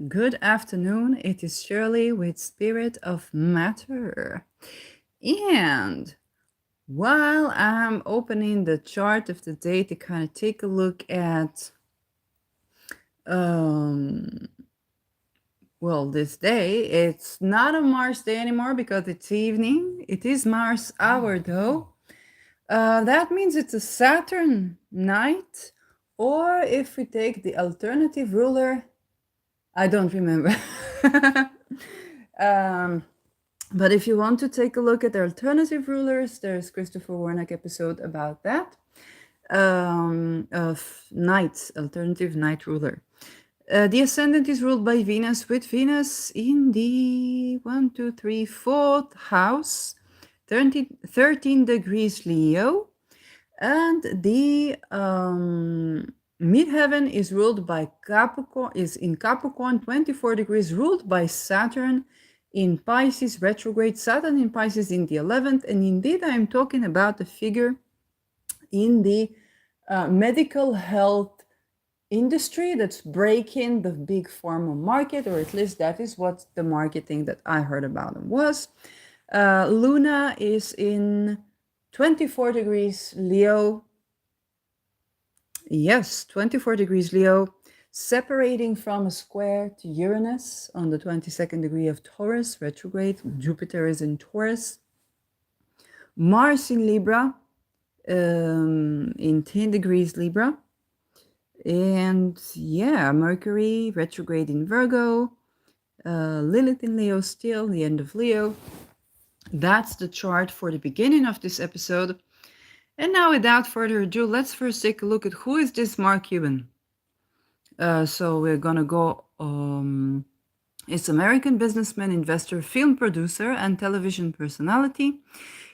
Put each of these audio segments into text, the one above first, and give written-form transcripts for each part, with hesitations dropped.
Good afternoon. It is Shirley with Spirit of Matter. And while I'm opening the chart of the day to kind of take a look at, um, this day, it's not a Mars day anymore because it's evening. It is Mars hour though. That means it's a Saturn night. Or if we take the alternative ruler, I don't remember. um, but if you want to take a look at the alternative rulers, there's Christopher Warnock episode about that, of night, alternative night ruler. The ascendant is ruled by Venus, with Venus in the 4th house, 13 degrees Leo. And the midheaven is ruled by Capricorn, is in Capricorn, 24 degrees, ruled by Saturn in Pisces retrograde, Saturn in Pisces in the 11th. And indeed, I'm talking about the figure in the medical health industry that's breaking the big pharma market, or at least that is what the marketing that I heard about them was. Luna is in 24 degrees Leo. Yes, 24 degrees Leo, separating from a square to Uranus on the 22nd degree of Taurus, retrograde. Jupiter is in Taurus. Mars in Libra, in 10 degrees Libra. And yeah, Mercury, retrograde in Virgo. Lilith in Leo still, the end of Leo. That's the chart for the beginning of this episode. And now, without further ado, let's first take a look at who is this Mark Cuban. So we're gonna go. It's American businessman, investor, film producer, and television personality.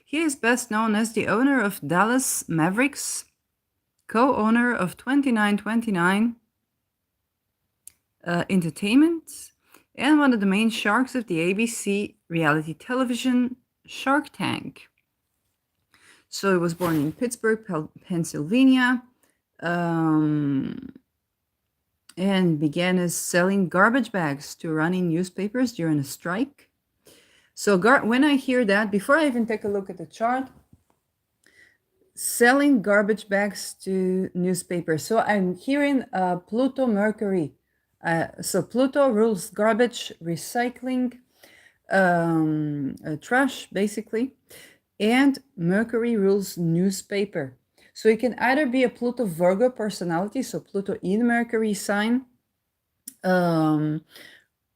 He is best known as the owner of Dallas Mavericks, co-owner of 2929 Entertainment, and one of the main sharks of the ABC reality television Shark Tank. So he was born in Pittsburgh, Pennsylvania, and began as selling garbage bags to running newspapers during a strike. So when I hear that, before I even take a look at the chart, selling garbage bags to newspapers. So I'm hearing Pluto, Mercury. So Pluto rules garbage, recycling, trash, basically. And Mercury rules newspaper. So it can either be a Pluto Virgo personality, so Pluto in Mercury sign, or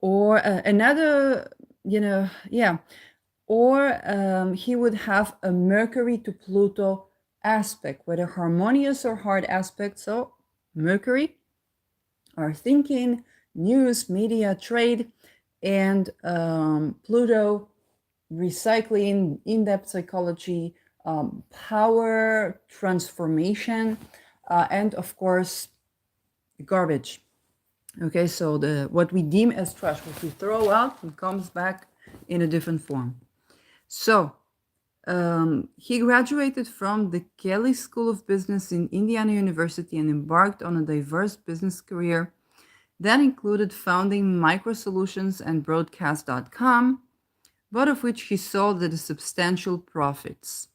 another, or he would have a Mercury to Pluto aspect, whether harmonious or hard aspect. So Mercury, our thinking, news, media, trade, and Pluto, recycling, in-depth psychology, power, transformation, and of course, garbage. Okay, so what we deem as trash, what we throw out, it comes back in a different form. So he graduated from the Kelley School of Business in Indiana University and embarked on a diverse business career that included founding MicroSolutions and Broadcast.com, both of which he sold at substantial profits.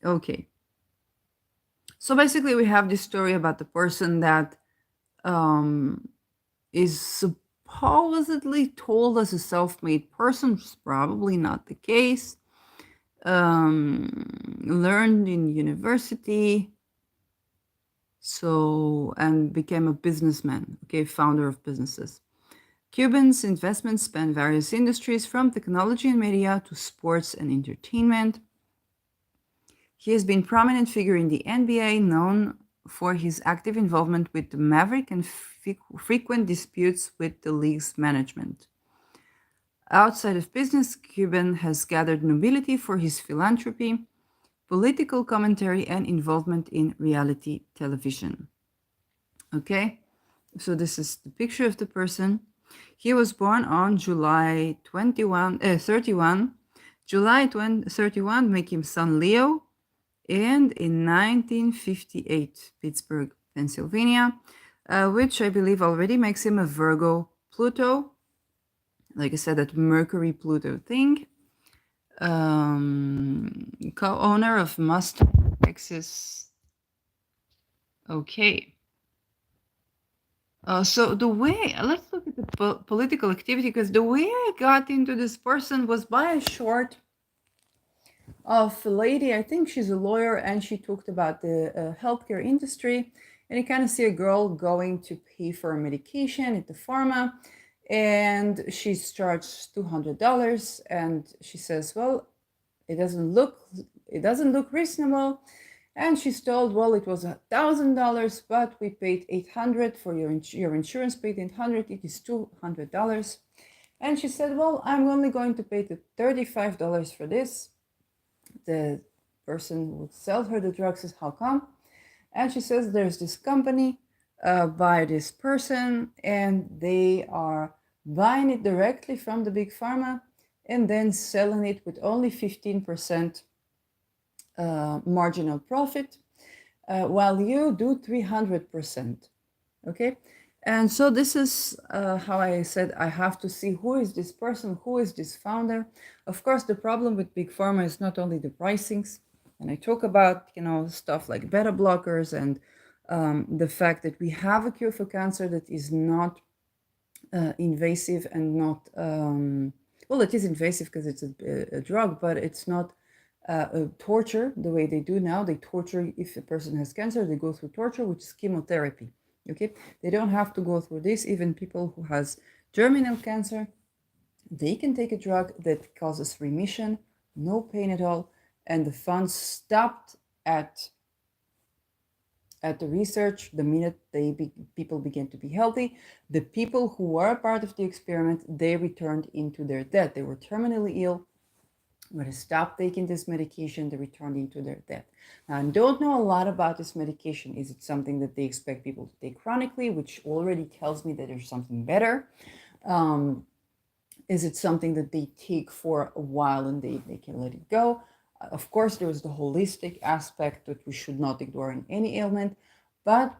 Okay. So basically we have this story about the person that is supposedly told as a self-made person, which is probably not the case. Learned in university, and became a businessman, okay, founder of businesses. Cuban's investments span various industries from technology and media to sports and entertainment. He has been a prominent figure in the NBA, known for his active involvement with the Maverick and frequent disputes with the league's management. Outside of business, Cuban has gathered nobility for his philanthropy, political commentary, and involvement in reality television. Okay, so this is the picture of the person. He was born on July 31. July 31 make him Sun Leo, and in 1958, Pittsburgh, Pennsylvania, which I believe already makes him a Virgo Pluto. Like I said, that Mercury-Pluto thing. Co-owner of Mustang, Texas. Okay. So the way, let's look at the political activity, because the way I got into this person was by a short of a lady. I think she's a lawyer, and she talked about the healthcare industry. And you kind of see a girl going to pay for a medication at the pharma, and she's charged $200, and she says, "Well, it doesn't look reasonable." And she's told, "Well, it was $1,000, but we paid $800 for your insurance paid $800. It is $200." And she said, "Well, I'm only going to pay the $35 for this." The person who would sell her the drugs says, "How come?" And she says, "There's this company by this person, and they are buying it directly from the big pharma and then selling it with only 15% marginal profit, while you do 300%." Okay. And so this is how I said I have to see who is this person, who is this founder. Of course, the problem with big pharma is not only the pricings, and I talk about stuff like beta blockers and the fact that we have a cure for cancer that is not invasive and not well, it is invasive because it's a drug, but it's not a torture the way they do now. They torture. If a person has cancer, they go through torture, which is chemotherapy. Okay, they don't have to go through this. Even people who has terminal cancer, they can take a drug that causes remission, no pain at all, and the funds stopped at the research the minute people began to be healthy. The people who were a part of the experiment, they returned into their death. They were terminally ill. When they stopped taking this medication, they returned into their death. Now, I don't know a lot about this medication. Is it something that they expect people to take chronically, which already tells me that there's something better? Is it something that they take for a while and they can let it go? Of course, there is the holistic aspect that we should not ignore in any ailment, but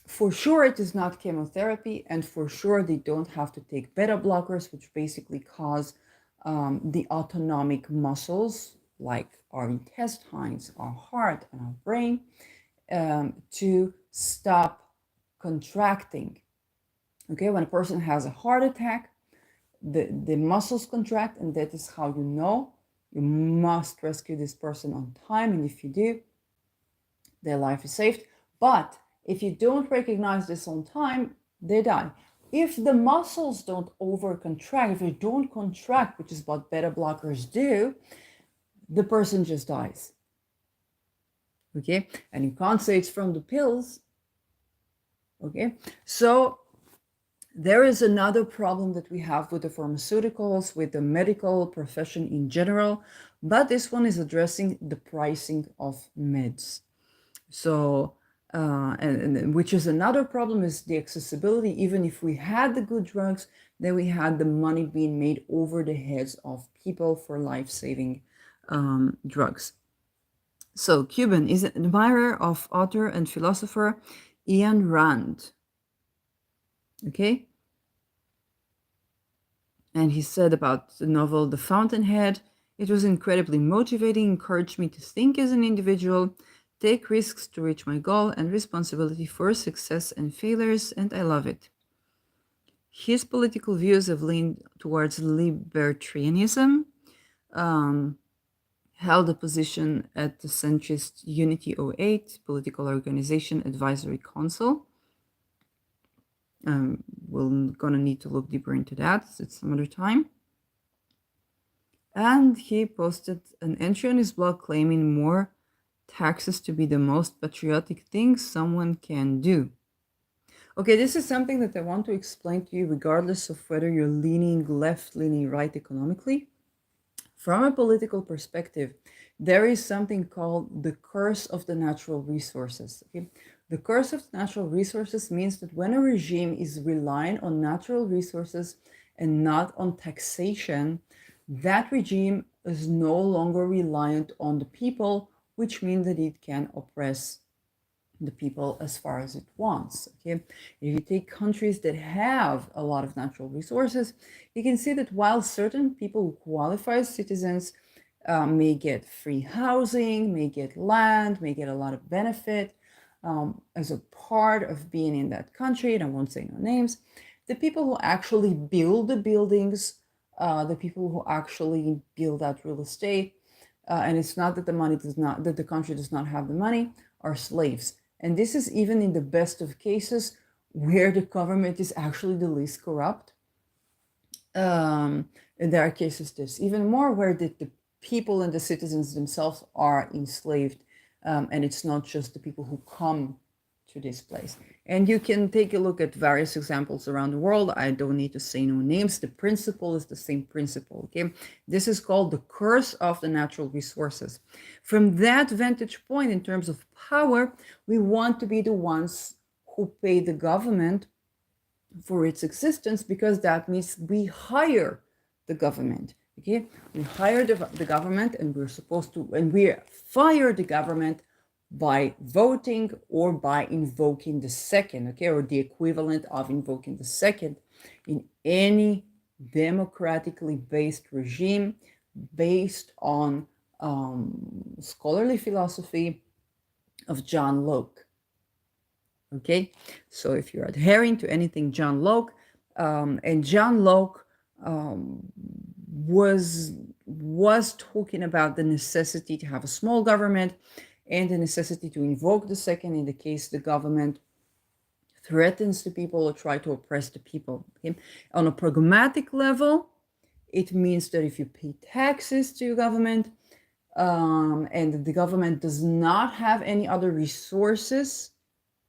for sure it is not chemotherapy, and for sure they don't have to take beta blockers, which basically cause the autonomic muscles like our intestines, our heart, and our brain to stop contracting. Okay, when a person has a heart attack, the muscles contract, and that is how you know you must rescue this person on time. And if you do, their life is saved. But if you don't recognize this on time, they die. If the muscles don't over-contract, if they don't contract, which is what beta blockers do, the person just dies. Okay? And you can't say it's from the pills. Okay? So there is another problem that we have with the pharmaceuticals, with the medical profession in general, but this one is addressing the pricing of meds. So and which is another problem, is the accessibility. Even if we had the good drugs, then we had the money being made over the heads of people for life-saving drugs. So Cuban is an admirer of author and philosopher Ayn Rand. Okay? And he said about the novel The Fountainhead, "It was incredibly motivating, encouraged me to think as an individual, take risks to reach my goal, and responsibility for success and failures, and I love it." His political views have leaned towards libertarianism, held a position at the centrist Unity 08 Political Organization Advisory Council. We're gonna need to look deeper into that at some other time. And he posted an entry on his blog claiming more taxes to be the most patriotic thing someone can do. Okay, this is something that I want to explain to you, regardless of whether you're leaning left, leaning right economically. From a political perspective, there is something called the curse of the natural resources. Okay? The curse of natural resources means that when a regime is relying on natural resources and not on taxation, that regime is no longer reliant on the people, which means that it can oppress the people as far as it wants. Okay, if you take countries that have a lot of natural resources, you can see that while certain people who qualify as citizens may get free housing, may get land, may get a lot of benefit as a part of being in that country, and I won't say no names, the people who actually build the buildings, the people who actually build that real estate, and it's not that the money does not, that the country does not have the money, are slaves. And this is even in the best of cases where the government is actually the least corrupt. And there are cases there's even more where the people and the citizens themselves are enslaved, and it's not just the people who come to this place. And you can take a look at various examples around the world. I don't need to say no names. The principle is the same principle. Okay, this is called the curse of the natural resources. From that vantage point, in terms of power, we want to be the ones who pay the government for its existence, because that means we hire the government. Okay, we hire the government, and we're supposed to, and we fire the government by voting or by invoking the second, okay, or the equivalent of invoking the second in any democratically based regime based on scholarly philosophy of John Locke. Okay, so if you're adhering to anything John Locke, and John Locke was talking about the necessity to have a small government and the necessity to invoke the second in the case the government threatens the people or try to oppress the people. Okay? On a pragmatic level, it means that if you pay taxes to your government, and the government does not have any other resources,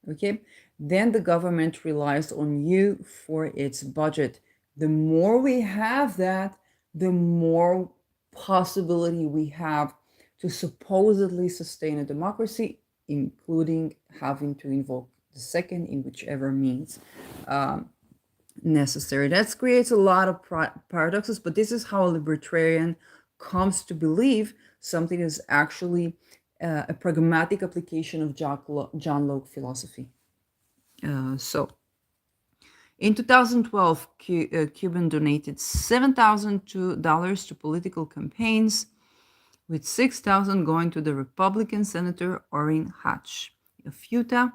okay, then the government relies on you for its budget. The more we have that, the more possibility we have to supposedly sustain a democracy, including having to invoke the second in whichever means necessary. That creates a lot of paradoxes, but this is how a libertarian comes to believe something is actually a pragmatic application of John Locke philosophy. So, in 2012, Cuban donated $7,000 to political campaigns, with $6,000 going to the Republican Senator Orrin Hatch of Utah,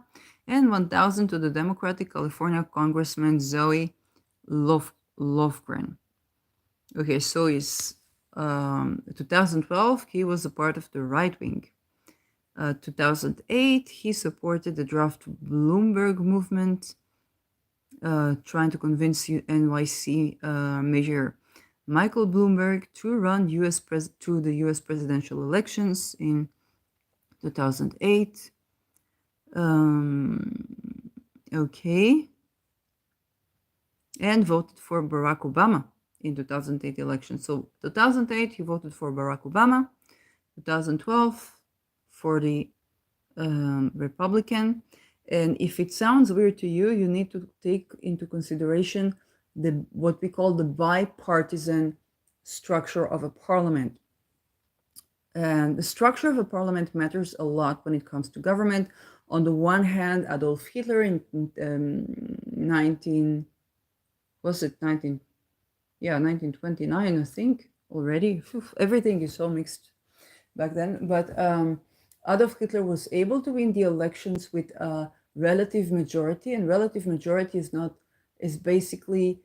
and $1,000 to the Democratic California Congressman Zoe Lofgren. Okay, so in 2012, he was a part of the right wing. 2008, he supported the draft Bloomberg movement, trying to convince NYC Mayor Michael Bloomberg to run to the U.S. presidential elections in 2008. Okay. And voted for Barack Obama in 2008 election. So 2008, he voted for Barack Obama. 2012, for the Republican. And if it sounds weird to you, you need to take into consideration what we call the bipartisan structure of a parliament. And the structure of a parliament matters a lot when it comes to government. On the one hand, Adolf Hitler in 1929, I think, already. Everything is so mixed back then. But Adolf Hitler was able to win the elections with a relative majority, and relative majority is basically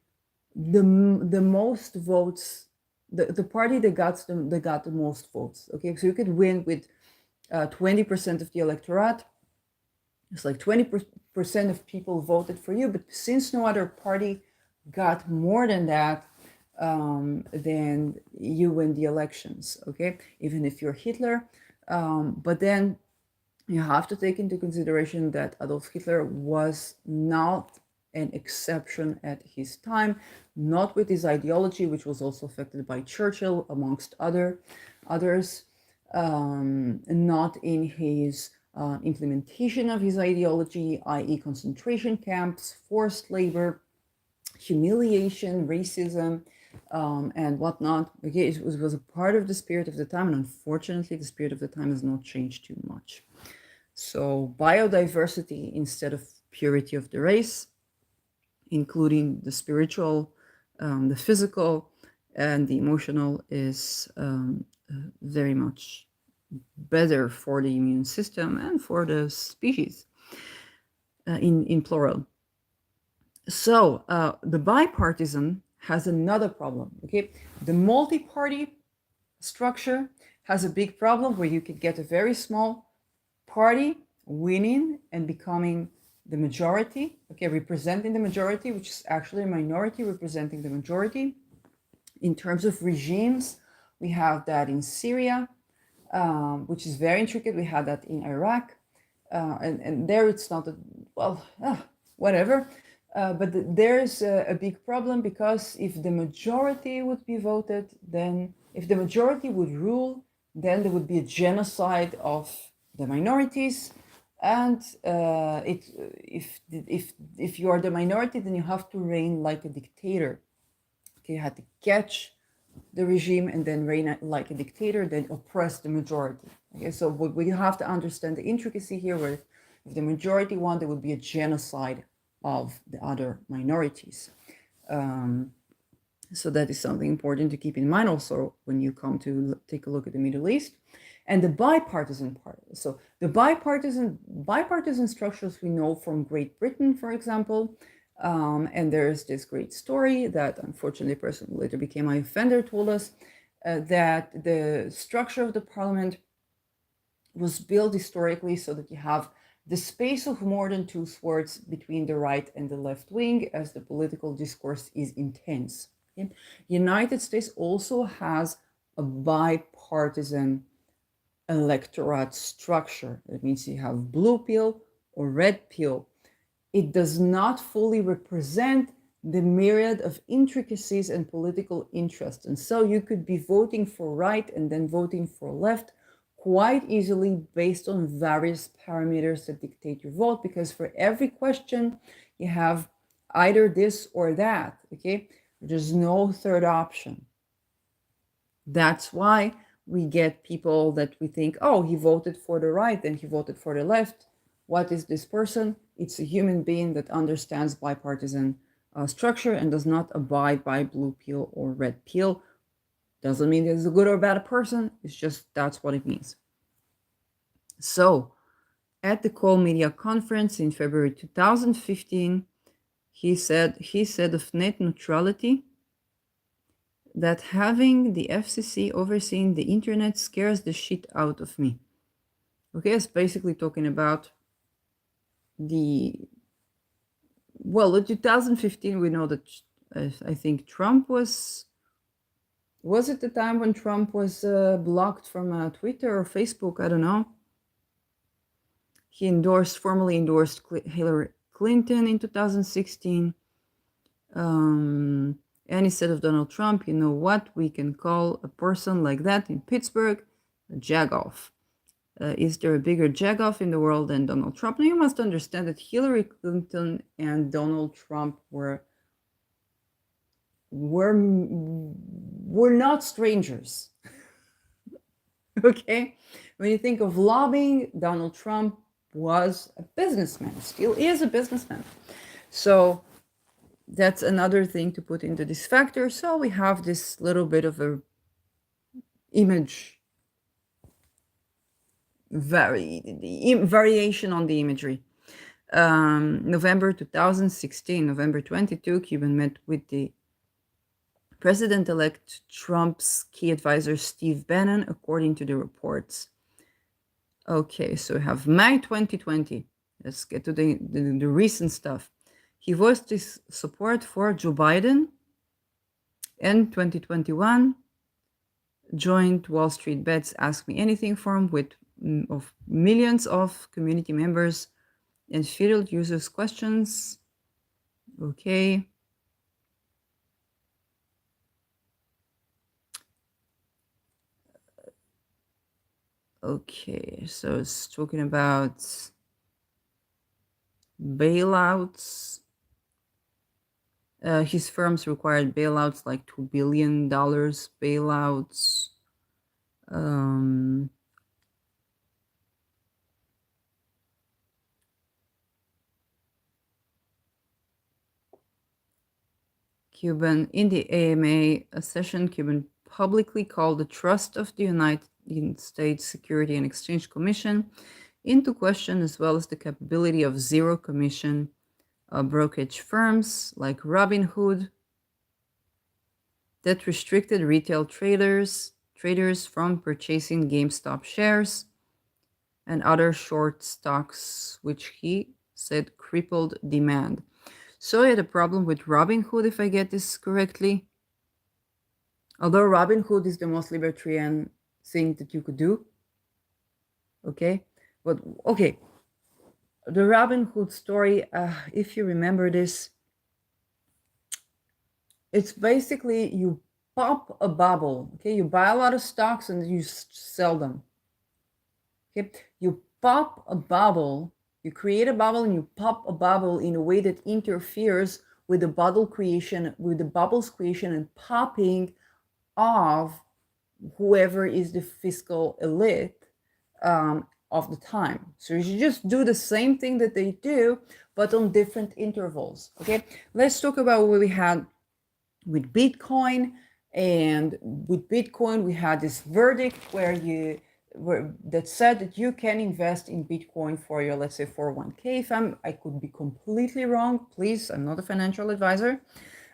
the most votes, the party that got the most votes. Okay, so you could win with 20% of the electorate. It's like 20% of people voted for you, but since no other party got more than that, then you win the elections. Okay, even if you're Hitler. But then you have to take into consideration that Adolf Hitler was not an exception at his time, not with his ideology, which was also affected by Churchill, amongst others, not in his implementation of his ideology, i.e. concentration camps, forced labor, humiliation, racism, and whatnot. Okay, it was a part of the spirit of the time, and unfortunately the spirit of the time has not changed too much. So biodiversity instead of purity of the race, including the spiritual, the physical, and the emotional, is very much better for the immune system and for the species in plural. So the bipartisan has another problem. Okay, the multi-party structure has a big problem where you could get a very small party winning and becoming the majority, okay, representing the majority, which is actually a minority representing the majority. In terms of regimes, we have that in Syria, which is very intricate. We had that in Iraq, and there it's not a, well, whatever. But there's a big problem, because if the majority would be voted, then if the majority would rule, then there would be a genocide of the minorities. And if you are the minority, then you have to reign like a dictator. Okay, you had to catch the regime and then reign like a dictator, then oppress the majority. Okay, so we have to understand the intricacy here, where if the majority won, there would be a genocide of the other minorities. So that is something important to keep in mind also when you come to take a look at the Middle East. And the bipartisan part. So the bipartisan structures we know from Great Britain, for example. And there's this great story that unfortunately a person who later became my offender told us, that the structure of the parliament was built historically so that you have the space of more than two swords between the right and the left wing as the political discourse is intense. Okay? United States also has a bipartisan electorate structure. That means you have blue pill or red pill. It does not fully represent the myriad of intricacies and political interests. And so you could be voting for right and then voting for left quite easily based on various parameters that dictate your vote, because for every question you have either this or that. Okay, there's no third option. That's why we get people that we think, oh, he voted for the right, then he voted for the left. What is this person? It's a human being that understands bipartisan structure and does not abide by blue pill or red pill. Doesn't mean he's a good or bad person. It's just that's what it means. So, at the Call Media Conference in February 2015, he said of net neutrality that having the FCC overseeing the internet scares the shit out of me. Okay, it's basically talking about the 2015. We know that I think Trump was it the time when Trump was blocked from Twitter or Facebook? I don't know. He formally endorsed Hillary Clinton in 2016. And instead of Donald Trump, you know what? We can call a person like that in Pittsburgh a jagoff. Is there a bigger jagoff in the world than Donald Trump? Now you must understand that Hillary Clinton and Donald Trump were not strangers. Okay? When you think of lobbying, Donald Trump was a businessman, still is a businessman. So that's another thing to put into this factor. So we have this little bit of a image variation on the imagery. November 2016, November 22, Cuban met with the President-elect Trump's key advisor, Steve Bannon, according to the reports. Okay, so we have May 2020. Let's get to the recent stuff. He voiced his support for Joe Biden. In 2021, joined Wall Street Bets Ask Me Anything forum with of millions of community members and field users' questions. Okay. Okay, so it's talking about bailouts. His firms required bailouts like $2 billion bailouts. Cuban, in the AMA session, Cuban publicly called the trust of the United States Security and Exchange Commission into question, as well as the capability of zero commission brokerage firms like Robinhood that restricted retail traders from purchasing GameStop shares and other short stocks, which he said crippled demand. So he had a problem with Robinhood, if I get this correctly. Although Robinhood is the most libertarian thing that you could do. Okay? But, okay. The Robinhood story, if you remember this, it's basically you pop a bubble. Okay? You buy a lot of stocks and you sell them. Okay? You pop a bubble. You create a bubble and you pop a bubble in a way that interferes with the bubble creation, with the bubbles creation and popping of whoever is the fiscal elite of the time. So you just do the same thing that they do, but on different intervals. Okay, let's talk about what we had with Bitcoin. And with Bitcoin, we had this verdict that said that you can invest in Bitcoin for your, let's say, 401k. I could be completely wrong. Please, I'm not a financial advisor.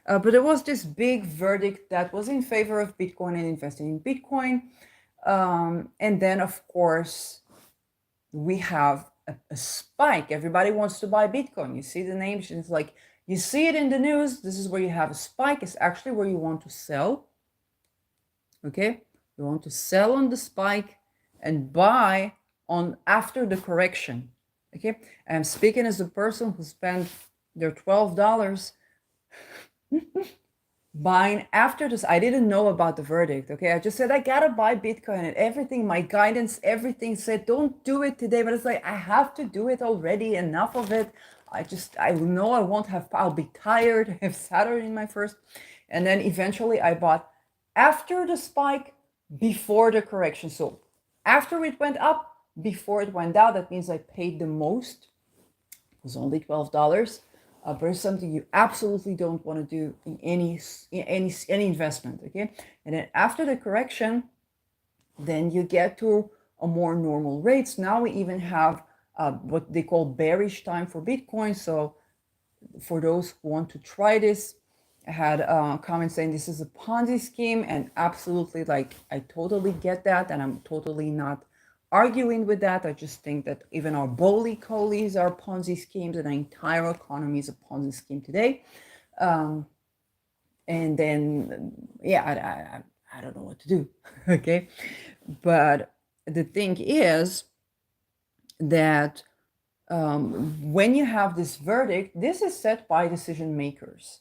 But there was this big verdict that was in favor of Bitcoin and investing in Bitcoin. And then, of course, we have a spike. Everybody wants to buy Bitcoin. You see the names, it's like, you see it in the news. This is where you have a spike. It's actually where you want to sell. Okay? You want to sell on the spike and buy on after the correction. Okay? And I'm speaking as a person who spent their $12 buying after this. I didn't know about the verdict. Okay, I just said I gotta buy Bitcoin, and everything, my guidance, everything said don't do it today, but it's like I have to do it already. Enough of it. I know I won't have, I'll be tired. I have Saturday in my first, and then eventually I bought after the spike, before the correction. So after it went up, before it went down. That means I paid the most. It was only $12. But it's something you absolutely don't want to do in any investment. Okay, and then after the correction, then you get to a more normal rates. Now we even have what they call bearish time for Bitcoin. So for those who want to try this, I had comments saying this is a Ponzi scheme, and absolutely, like, I totally get that, and I'm totally not arguing with that. I just think that even our bully-coalies are Ponzi schemes, and the entire economy is a Ponzi scheme today. And then, yeah, I don't know what to do. Okay, but the thing is that when you have this verdict, this is set by decision makers.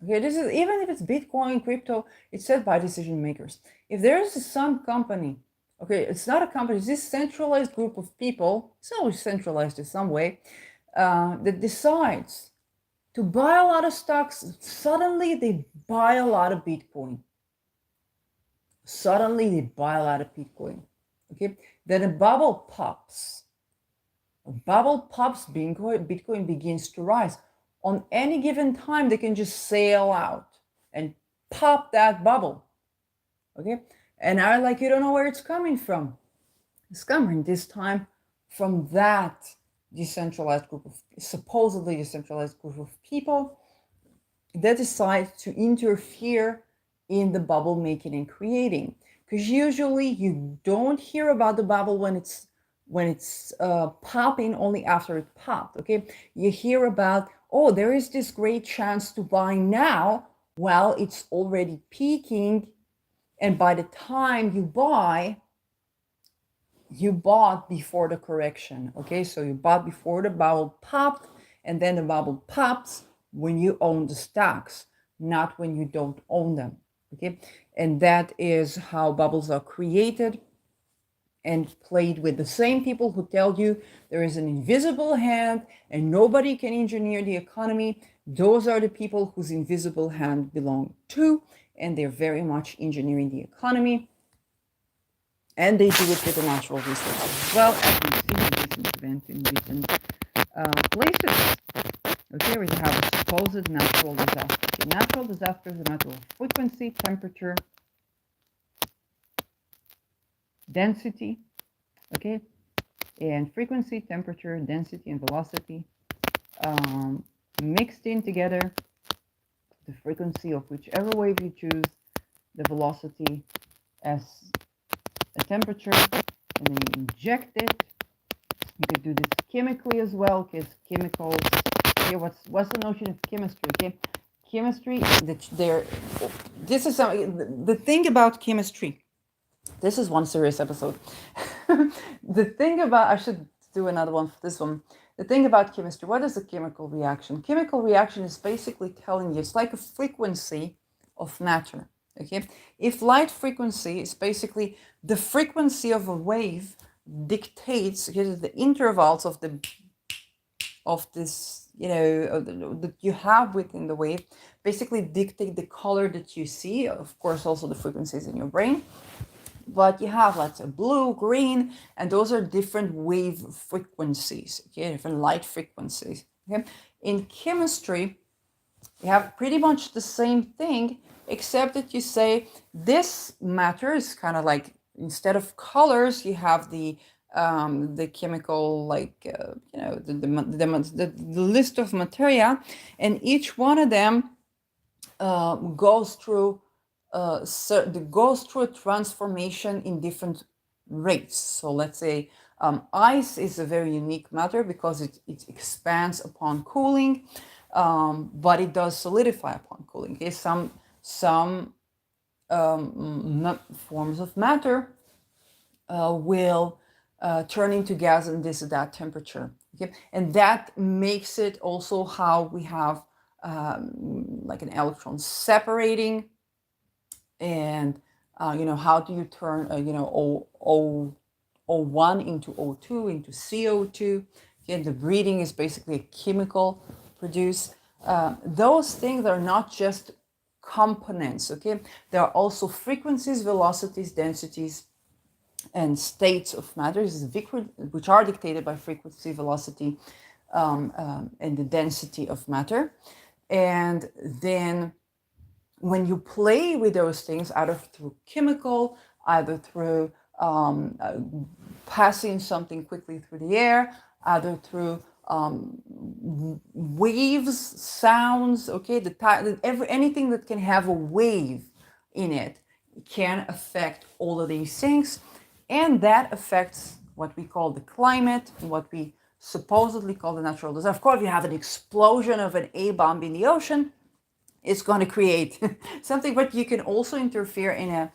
Okay, this is, even if it's Bitcoin, crypto, it's set by decision makers. If there is some company, okay, it's not a company, it's this centralized group of people, it's always centralized in some way, that decides to buy a lot of stocks. Suddenly they buy a lot of Bitcoin. Suddenly they buy a lot of Bitcoin. Okay, then a bubble pops. A bubble pops, Bitcoin begins to rise. On any given time, they can just sail out and pop that bubble. Okay, and I like, you don't know where it's coming from. It's coming this time from that decentralized group of, supposedly decentralized group of people that decide to interfere in the bubble making and creating. Because usually you don't hear about the bubble when it's popping, only after it popped. Okay, you hear about, oh, there is this great chance to buy now. Well, it's already peaking, and by the time you buy, you bought before the correction. Okay, so you bought before the bubble popped, and then the bubble pops when you own the stocks, not when you don't own them. Okay, and that is how bubbles are created and played with. The same people who tell you there is an invisible hand and nobody can engineer the economy, those are the people whose invisible hand belong to, and they're very much engineering the economy. And they do it with the natural resources as well, as we've seen in recent events in recent places. Okay, we have a supposed natural disaster. Okay, natural disaster is a matter of frequency, temperature, density, okay, and frequency, temperature, density, and velocity mixed in together, the frequency of whichever wave you choose, the velocity as a temperature, and then you inject it. You could do this chemically as well, because chemicals. Okay, what's the notion of chemistry? Okay, chemistry. This is the thing about chemistry. This is one serious episode. The thing about, I should do another one for this one. The thing about chemistry, what is a chemical reaction? Chemical reaction is basically telling you, it's like a frequency of matter. Okay, if light frequency is basically the frequency of a wave dictates, the intervals of this, that you have within the wave, basically dictate the color that you see. Of course, also the frequencies in your brain. But you have, let's say, blue, green, and those are different wave frequencies, okay, different light frequencies. Okay? In chemistry, you have pretty much the same thing, except that you say this matter is kind of like, instead of colors, you have the chemical, like the list of materia, and each one of them goes through goes through a transformation in different rates. So let's say ice is a very unique matter because it expands upon cooling, but it does solidify upon cooling. Okay, some forms of matter will turn into gas in this or that temperature. Okay, and that makes it also how we have like an electron separating, and how do you turn O1 into O2 into CO2. Okay, the breathing is basically a chemical produced. Those things are not just components. Okay, there are also frequencies, velocities, densities, and states of matter, which are dictated by frequency, velocity, and the density of matter. And then when you play with those things, either through chemical, either through passing something quickly through the air, either through waves, sounds, okay, anything that can have a wave in it can affect all of these things, and that affects what we call the climate, and what we supposedly call the natural disaster. Of course, if you have an explosion of an A bomb in the ocean, it's going to create something, but you can also interfere in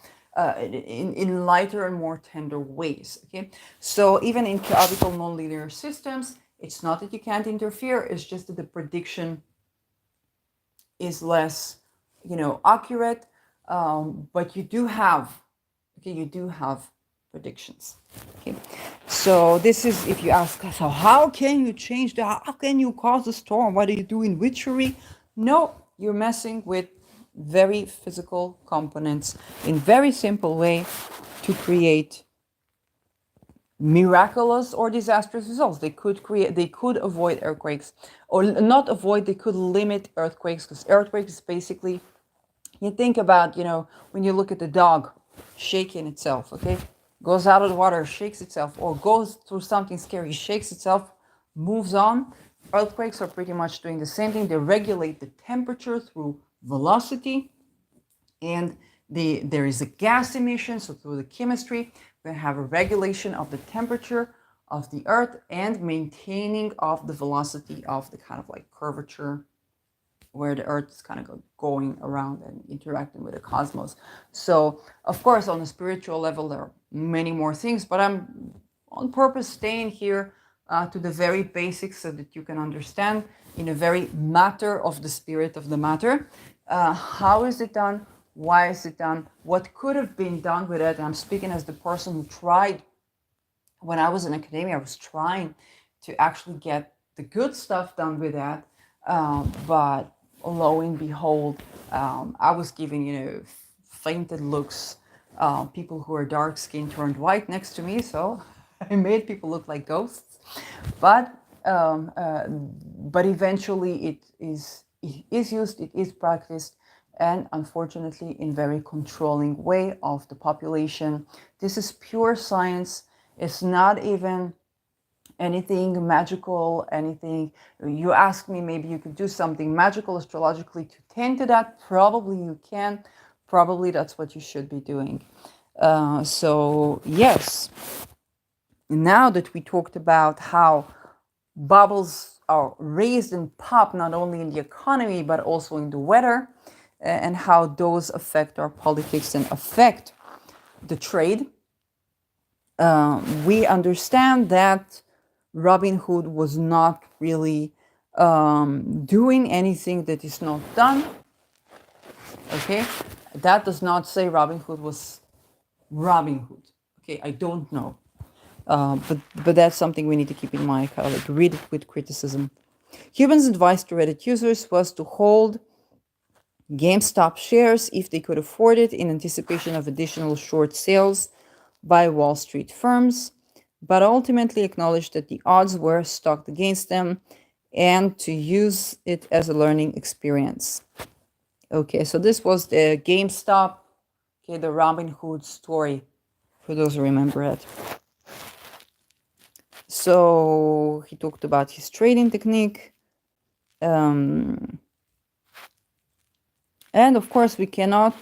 lighter and more tender ways. Okay, so even in chaotic nonlinear systems, it's not that you can't interfere; it's just that the prediction is less, accurate. But you do have predictions. Okay, so this is, if you ask, so how can you change how can you cause a storm? What are you doing? Witchery? No, you're messing with very physical components in very simple way to create miraculous or disastrous results. They could avoid earthquakes, or not avoid, they could limit earthquakes, because earthquakes basically, you think about, when you look at the dog shaking itself, okay, goes out of the water, shakes itself, or goes through something scary, shakes itself, moves on. Earthquakes are pretty much doing the same thing. They regulate the temperature through velocity, and there is a gas emission, so through the chemistry, we have a regulation of the temperature of the earth and maintaining of the velocity of the kind of like curvature where the earth is kind of going around and interacting with the cosmos. So of course, on a spiritual level, there are many more things, but I'm on purpose staying here to the very basics so that you can understand in a very matter of the spirit of the matter. How is it done? Why is it done? What could have been done with it? And I'm speaking as the person who tried, when I was in academia, I was trying to actually get the good stuff done with that. But lo and behold, I was giving, fainted looks. People who are dark skinned turned white next to me, so I made people look like ghosts. But but eventually it is used, it is practiced, and unfortunately in very controlling way of the population. This is pure science. It's not even anything magical, anything. You ask me, maybe you could do something magical astrologically to tend to that. Probably you can. Probably that's what you should be doing. So yes, now that we talked about how bubbles are raised and pop not only in the economy but also in the weather, and how those affect our politics and affect the trade, we understand that Robin Hood was not really doing anything that is not done. Okay, that does not say Robin Hood was Robin Hood. Okay, I don't know, but that's something we need to keep in mind. Kind of like read it with criticism. Cuban's advice to Reddit users was to hold GameStop shares if they could afford it in anticipation of additional short sales by Wall Street firms, but ultimately acknowledged that the odds were stacked against them and to use it as a learning experience. Okay, so this was the GameStop, okay, the Robin Hood story, for those who remember it. So he talked about his trading technique. And of course, we cannot.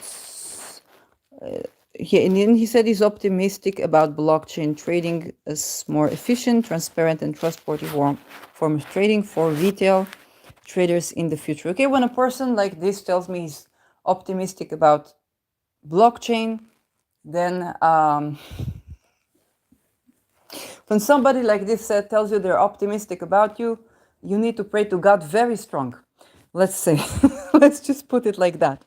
He said he's optimistic about blockchain trading as more efficient, transparent, and trustworthy form of trading for retail traders in the future. Okay, when a person like this tells me he's optimistic about blockchain, then when somebody like this tells you they're optimistic about you, you need to pray to God very strong. Let's say, let's just put it like that.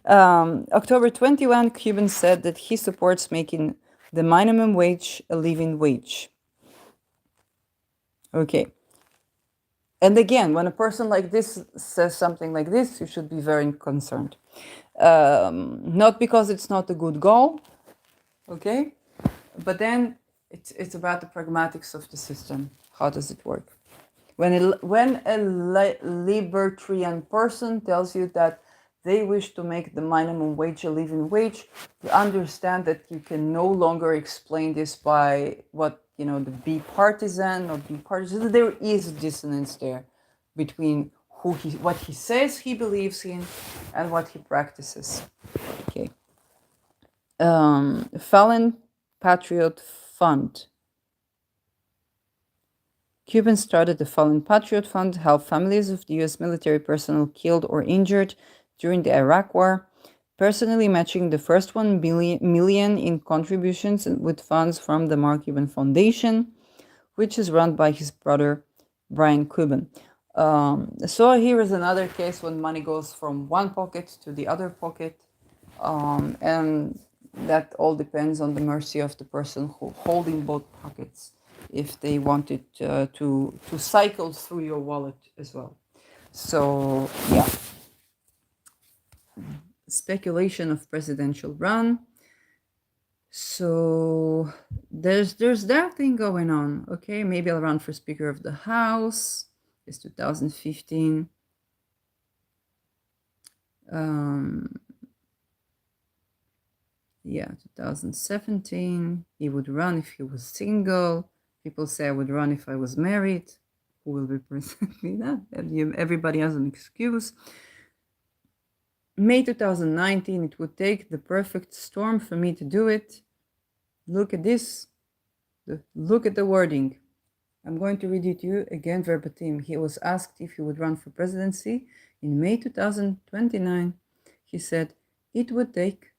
October 21, Cuban said that he supports making the minimum wage a living wage. Okay. And again, when a person like this says something like this, you should be very concerned. Not because it's not a good goal, okay? But then it's about the pragmatics of the system. How does it work? When a libertarian person tells you that they wish to make the minimum wage a living wage, you understand that you can no longer explain this by what, the be partisan or be partisan. There is a dissonance there between what he says he believes in and what he practices. Okay. Fallen Patriot Fund. Cuban started the Fallen Patriot Fund to help families of the U.S. military personnel killed or injured during the Iraq War, personally matching the first $1 million in contributions with funds from the Mark Cuban Foundation, which is run by his brother, Brian Cuban. So here is another case when money goes from one pocket to the other pocket, and that all depends on the mercy of the person who holding both pockets, if they wanted to cycle through your wallet as well. So yeah, speculation of presidential run. So there's that thing going on. Okay, maybe I'll run for Speaker of the House. It's 2015. Yeah, 2017. He would run if he was single. People say I would run if I was married. Who will represent me? That everybody has an excuse. May 2019, it would take the perfect storm for me to do it. Look at this. Look at the wording. I'm going to read it to you again verbatim. He was asked if he would run for presidency in May 2029. He said it would take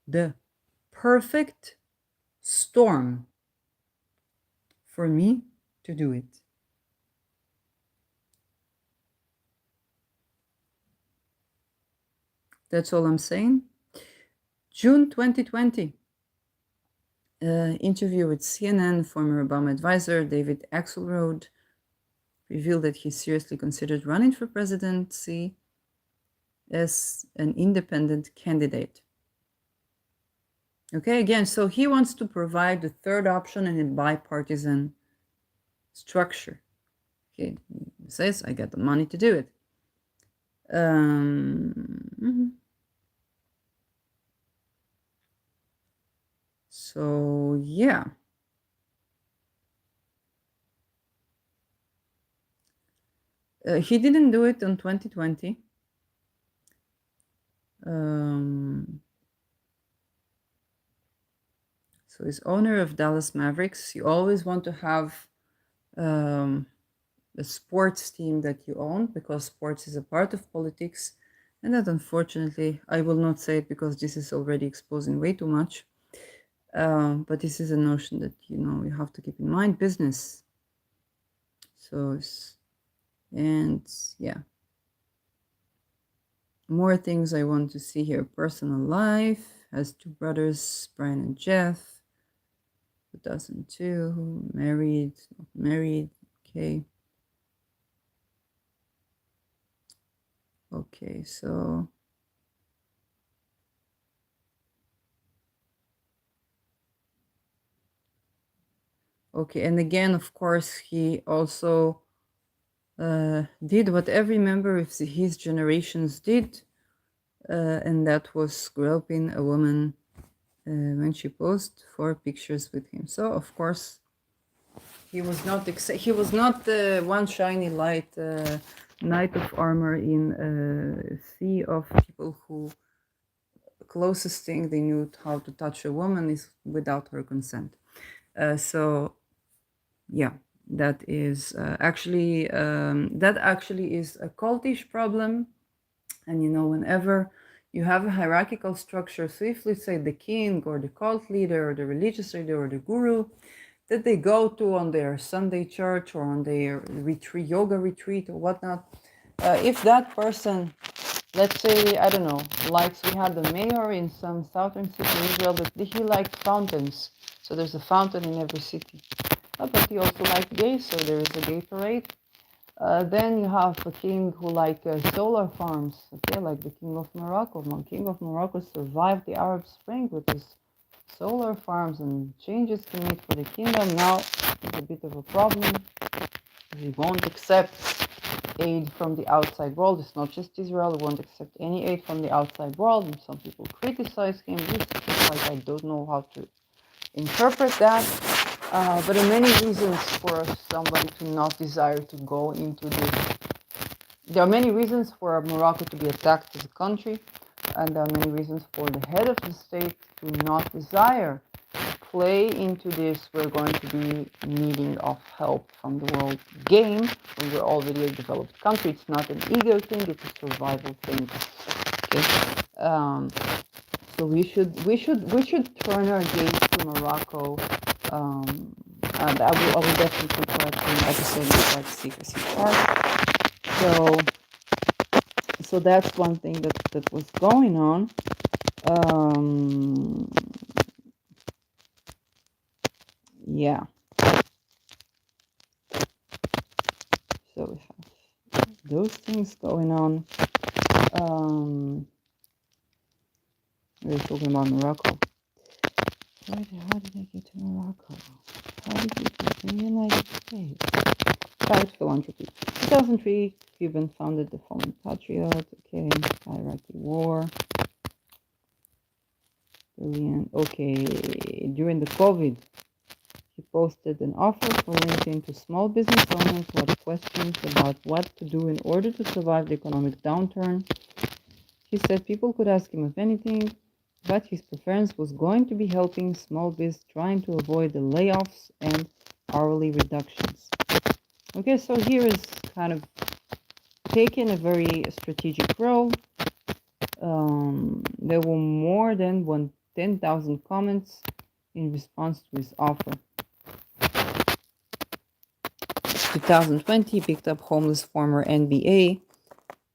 the perfect storm for me to do it. That's all I'm saying. June 2020. Interview with CNN, former Obama advisor David Axelrod revealed that he seriously considered running for presidency as an independent candidate. Okay, again, so he wants to provide the third option in a bipartisan structure. Okay, he says, I got the money to do it. Mhm. So, yeah. He didn't do it in 2020. Um, so he's owner of Dallas Mavericks. You always want to have um, a sports team that you own because sports is a part of politics. And that, unfortunately, I will not say it because this is already exposing way too much. But this is a notion that, you have to keep in mind business. So, and yeah, more things I want to see here. Personal life has two brothers, Brian and Jeff. 2002, married, not married. Okay. Okay, so okay, and again, of course, he also did what every member of his generations did, and that was groping a woman when she posed for pictures with him. So, of course, he was not the one shiny light knight of armor in a sea of people who closest thing they knew how to touch a woman is without her consent. So yeah, that actually is a cultish problem. And whenever you have a hierarchical structure, so if let's say the king or the cult leader or the religious leader or the guru that they go to on their Sunday church or on their retreat, yoga retreat or whatnot, if that person, let's say, I don't know, likes, we had the mayor in some southern city in Israel that he liked fountains. So there's a fountain in every city. But he also liked gays, so there is a gay parade. Then you have a king who liked solar farms, okay, like the king of Morocco. The king of Morocco survived the Arab Spring with his solar farms and changes he made for the kingdom. Now it's a bit of a problem. He won't accept aid from the outside world. It's not just Israel. He won't accept any aid from the outside world. And some people criticize him. This is like, I don't know how to interpret that. But there are many reasons for somebody to not desire to go into this. There are many reasons for Morocco to be attacked as a country, and there are many reasons for the head of the state to not desire to play into this. We're going to be needing of help from the world game when we're already a developed country. It's not an ego thing; it's a survival thing. Okay. So we should turn our gaze to Morocco, and I will definitely try to an episode about secrecy part. So that's one thing that was going on. Yeah. So we have those things going on. We're talking about Morocco. How did I get to Morocco? How did we get to the United States? Private philanthropy. 2003, Cuban founded the Fallen Patriot. Okay, hierarchy war. Brilliant. Okay, during the COVID, he posted an offer for LinkedIn to small business owners who had questions about what to do in order to survive the economic downturn. He said people could ask him of anything, but his preference was going to be helping small biz trying to avoid the layoffs and hourly reductions. Okay, so here is kind of taking a very strategic role. There were more than 10,000 comments in response to his offer. 2020 picked up homeless former NBA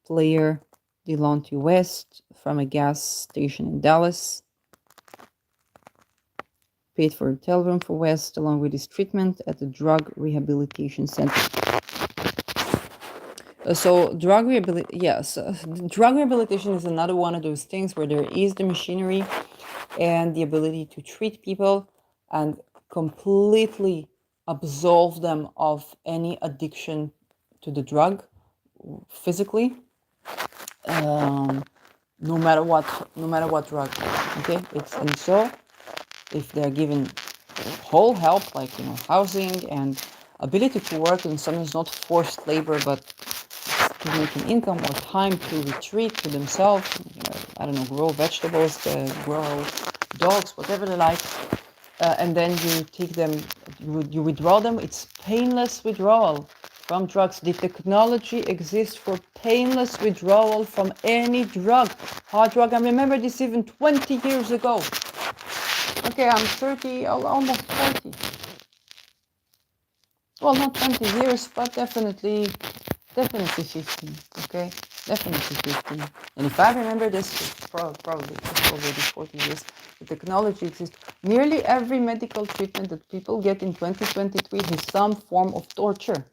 player Delonte West from a gas station in Dallas. Paid for a hotel room for West along with his treatment at the drug rehabilitation center. Drug rehabilitation is another one of those things where there is the machinery and the ability to treat people and completely absolve them of any addiction to the drug physically, no matter what drug. Okay, and so if they're given whole help, like housing and ability to work, and sometimes not forced labor, but to make an income or time to retreat to themselves, I don't know, grow vegetables, grow dogs, whatever they like, and then you take them, you withdraw them. It's painless withdrawal from drugs. The technology exists for painless withdrawal from any drug, hard drug. I remember this even 20 years ago. Okay, I'm 30, almost 40. Well, not 20 years, but definitely 15. Okay, definitely 15. And if I remember this, probably it's already 40 years. The technology exists. Nearly every medical treatment that people get in 2023 has some form of torture.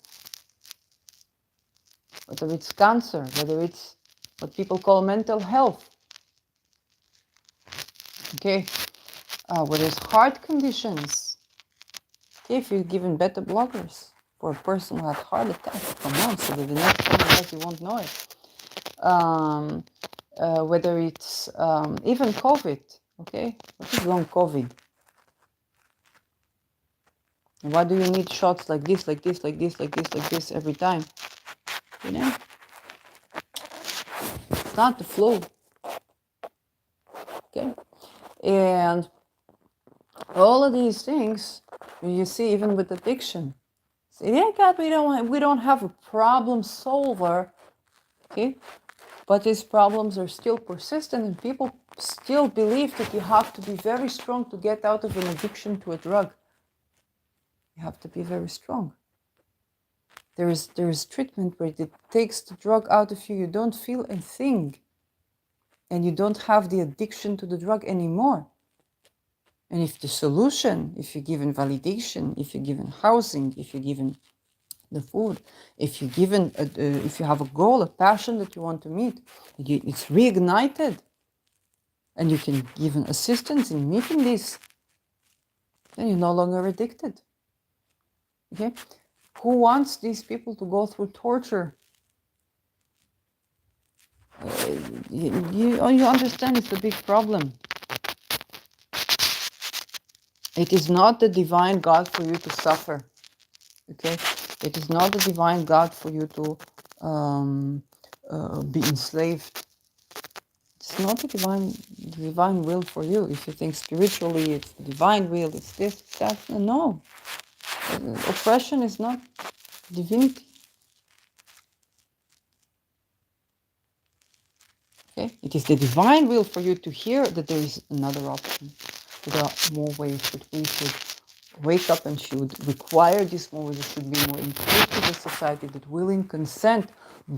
Whether it's cancer, whether it's what people call mental health. Okay, whether it's heart conditions. Okay, if you're given beta blockers for a person who had heart attack, come on, so that the next time he does, you won't know it. Whether it's even COVID, okay? What is long COVID? And why do you need shots like this every time? You know? It's not the flu, okay? And all of these things, you see, even with addiction. Say, yeah, God, we don't have a problem solver, okay? But these problems are still persistent, and people still believe that you have to be very strong to get out of an addiction to a drug. You have to be very strong. There is treatment where it takes the drug out of you. You don't feel a thing, and you don't have the addiction to the drug anymore. And if the solution, if you're given validation, if you're given housing, if you're given the food, if you're given, if you have a goal, a passion that you want to meet, it's reignited, and you can give an assistance in meeting this, then you're no longer addicted. Okay? Who wants these people to go through torture? You understand it's a big problem. It is not the divine God for you to suffer. Okay? It is not the divine God for you to be enslaved. It's not the divine will for you. If you think spiritually it's the divine will, it's this, it's that. No. Oppression is not divinity. Okay? It is the divine will for you to hear that there is another option. There are more ways that we should wake up and should require this more. There should be more inclusive society that willing consent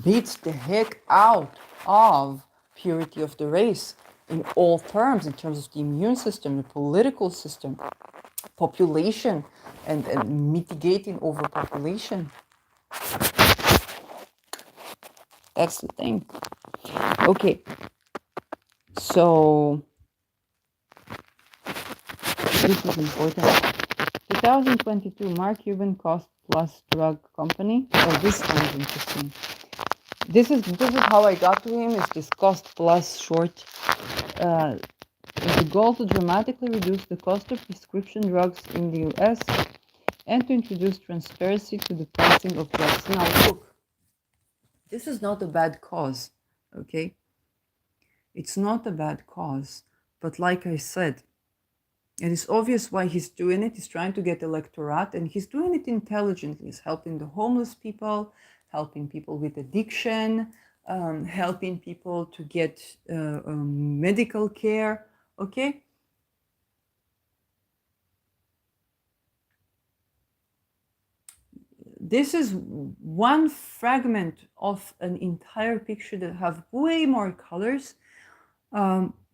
beats the heck out of purity of the race in all terms, in terms of the immune system, the political system, population, and mitigating overpopulation. That's the thing. Okay, so this is important. 2022, Mark Cuban cost plus drug company. Oh, this sounds interesting. This is how I got to him. Is this cost plus short? With the goal to dramatically reduce the cost of prescription drugs in the U.S. and to introduce transparency to the pricing of drugs. Now, look, this is not a bad cause, okay? It's not a bad cause, but like I said, it is obvious why he's doing it. He's trying to get electorate, and he's doing it intelligently. He's helping the homeless people, helping people with addiction, helping people to get medical care, okay? This is one fragment of an entire picture that have way more colors.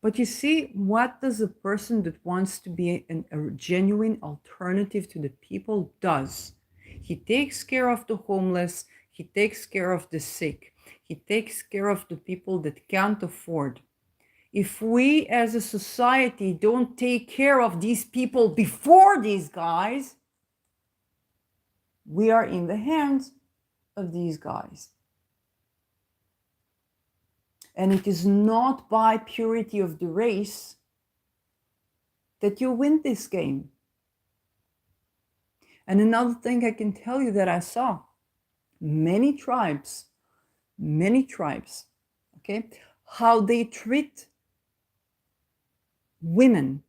But you see, what does a person that wants to be a genuine alternative to the people does? He takes care of the homeless, he takes care of the sick, he takes care of the people that can't afford. If we as a society don't take care of these people before these guys, we are in the hands of these guys. And it is not by purity of the race that you win this game. And another thing I can tell you that I saw, many tribes, okay, how they treat women,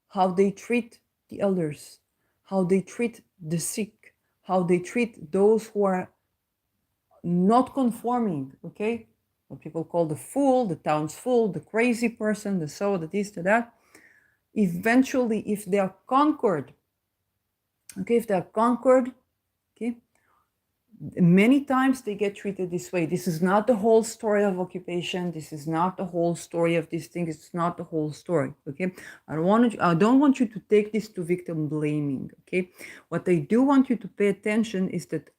how they treat the elders, how they treat the sick, how they treat those who are not conforming, okay? What people call the fool, the town's fool, the crazy person, the so, the this, the that. Eventually, if they are conquered, okay, okay, many times they get treated this way. This is not the whole story of occupation. This is not the whole story of this thing. It's not the whole story, okay? I don't want you to take this to victim blaming, okay? What I do want you to pay attention is that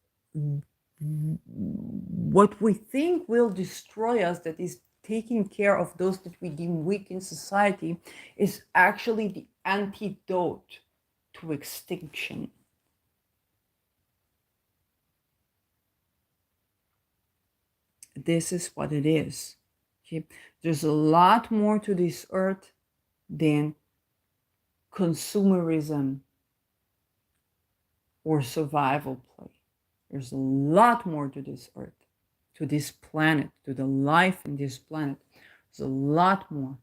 what we think will destroy us, that is taking care of those that we deem weak in society, is actually the antidote to extinction. This is what it is. Okay? There's a lot more to this earth than consumerism or survival play. There's a lot more to this earth, to this planet, to the life in this planet. There's a lot more.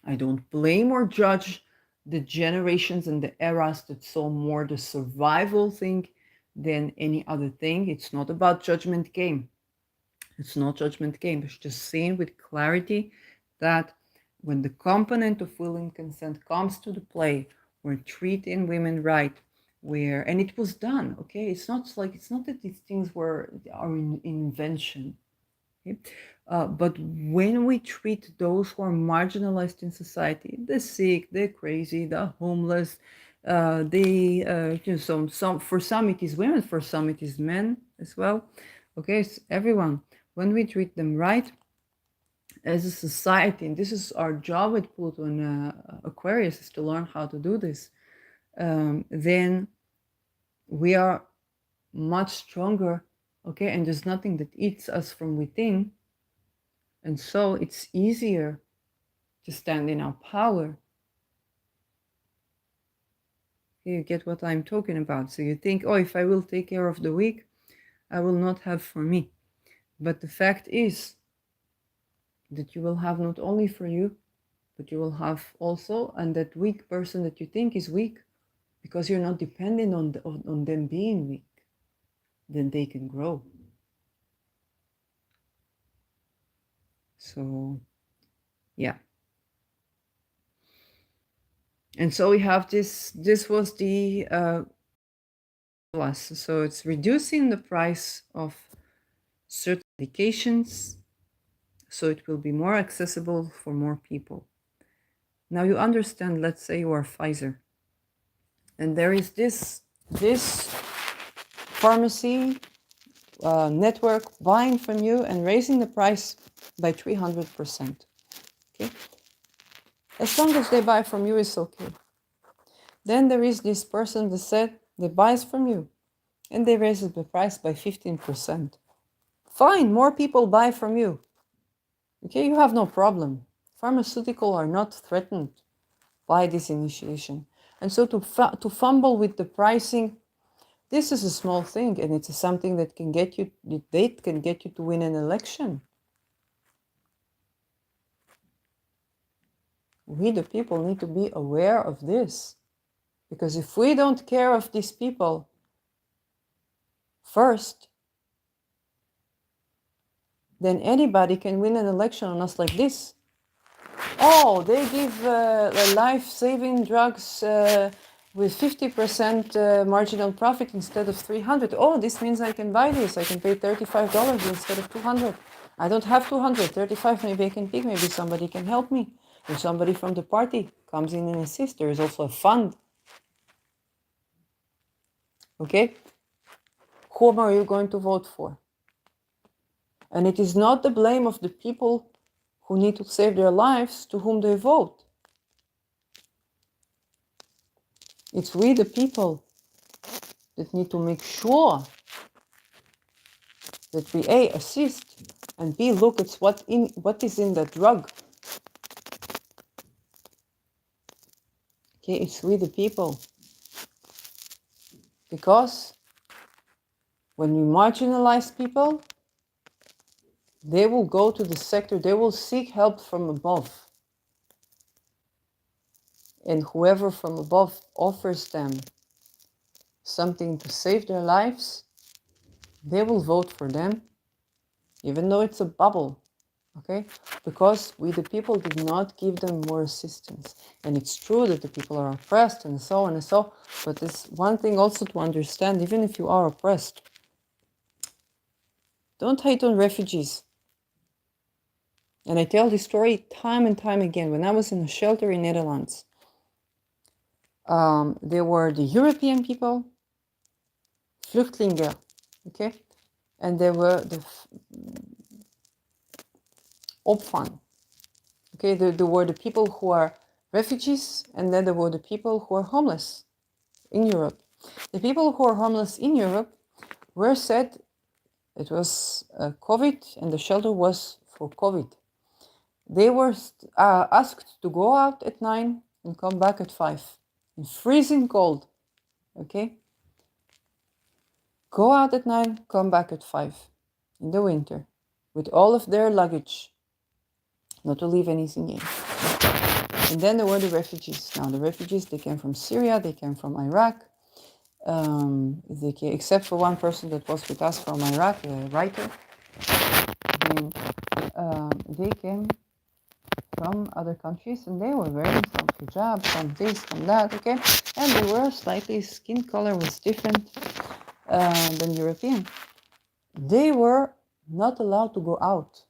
I don't blame or judge the generations and the eras that saw more the survival thing than any other thing. It's not about judgment game. It's not judgment game. It's just saying with clarity that when the component of will and consent comes to the play, we're treating women right, and it was done, okay? It's not that these things are an invention, okay? But when we treat those who are marginalized in society, the sick, the crazy, the homeless, for some it is women, for some it is men as well, okay? So everyone, when we treat them right as a society, and this is our job with Pluto and Aquarius, is to learn how to do this, then we are much stronger, okay? And there's nothing that eats us from within. And so it's easier to stand in our power. You get what I'm talking about. So you think, oh, if I will take care of the weak, I will not have for me. But the fact is that you will have not only for you, but you will have also, and that weak person that you think is weak, because you're not dependent on them being weak, then they can grow. So, yeah. And so we have this was the plus. So it's reducing the price of certain medications, so it will be more accessible for more people. Now you understand, let's say you are Pfizer, and there is this pharmacy network buying from you and raising the price by 300%. Okay? As long as they buy from you, it's okay. Then there is this person that buys from you and they raise the price by 15%. Fine, more people buy from you. Okay, you have no problem. Pharmaceutical are not threatened by this initiation. And so to fumble with the pricing, this is a small thing, and it's something that can get you to win an election. We, the people, need to be aware of this. Because if we don't care of these people first, then anybody can win an election on us like this. Oh, they give life-saving drugs with 50% marginal profit instead of 300. Oh, this means I can buy this. I can pay $35 instead of 200. I don't have 200, 35. Maybe I can pick. Maybe somebody can help me. If somebody from the party comes in and assists, there is also a fund. Okay? Whom are you going to vote for? And it is not the blame of the people who need to save their lives to whom they vote. It's we, the people, that need to make sure that we A, assist, and B, look at what is in the drug. Okay, it's we the people. Because when we marginalize people, they will go to the sector, they will seek help from above. And whoever from above offers them something to save their lives, they will vote for them, even though it's a bubble. Okay, because we the people did not give them more assistance. And it's true that the people are oppressed and so on and so, but it's one thing also to understand, even if you are oppressed, don't hate on refugees. And I tell this story time and time again. When I was in a shelter in Netherlands, there were the European people, vluchtelingen, okay, and there were the opvang. Okay, there were the people who are refugees, and then there were the people who are homeless in Europe. The people who are homeless in Europe were said it was COVID, and the shelter was for COVID. They were asked to go out at 9 and come back at 5 in freezing cold. Okay, go out at 9, come back at 5 in the winter with all of their luggage, not to leave anything in. And then there were the refugees. Now the refugees, they came from Syria, they came from Iraq, except for one person that was with us from Iraq, a writer. They came from other countries, and they were wearing some hijab, some this, some that, okay? And they were slightly, skin color was different than European. They were not allowed to go out.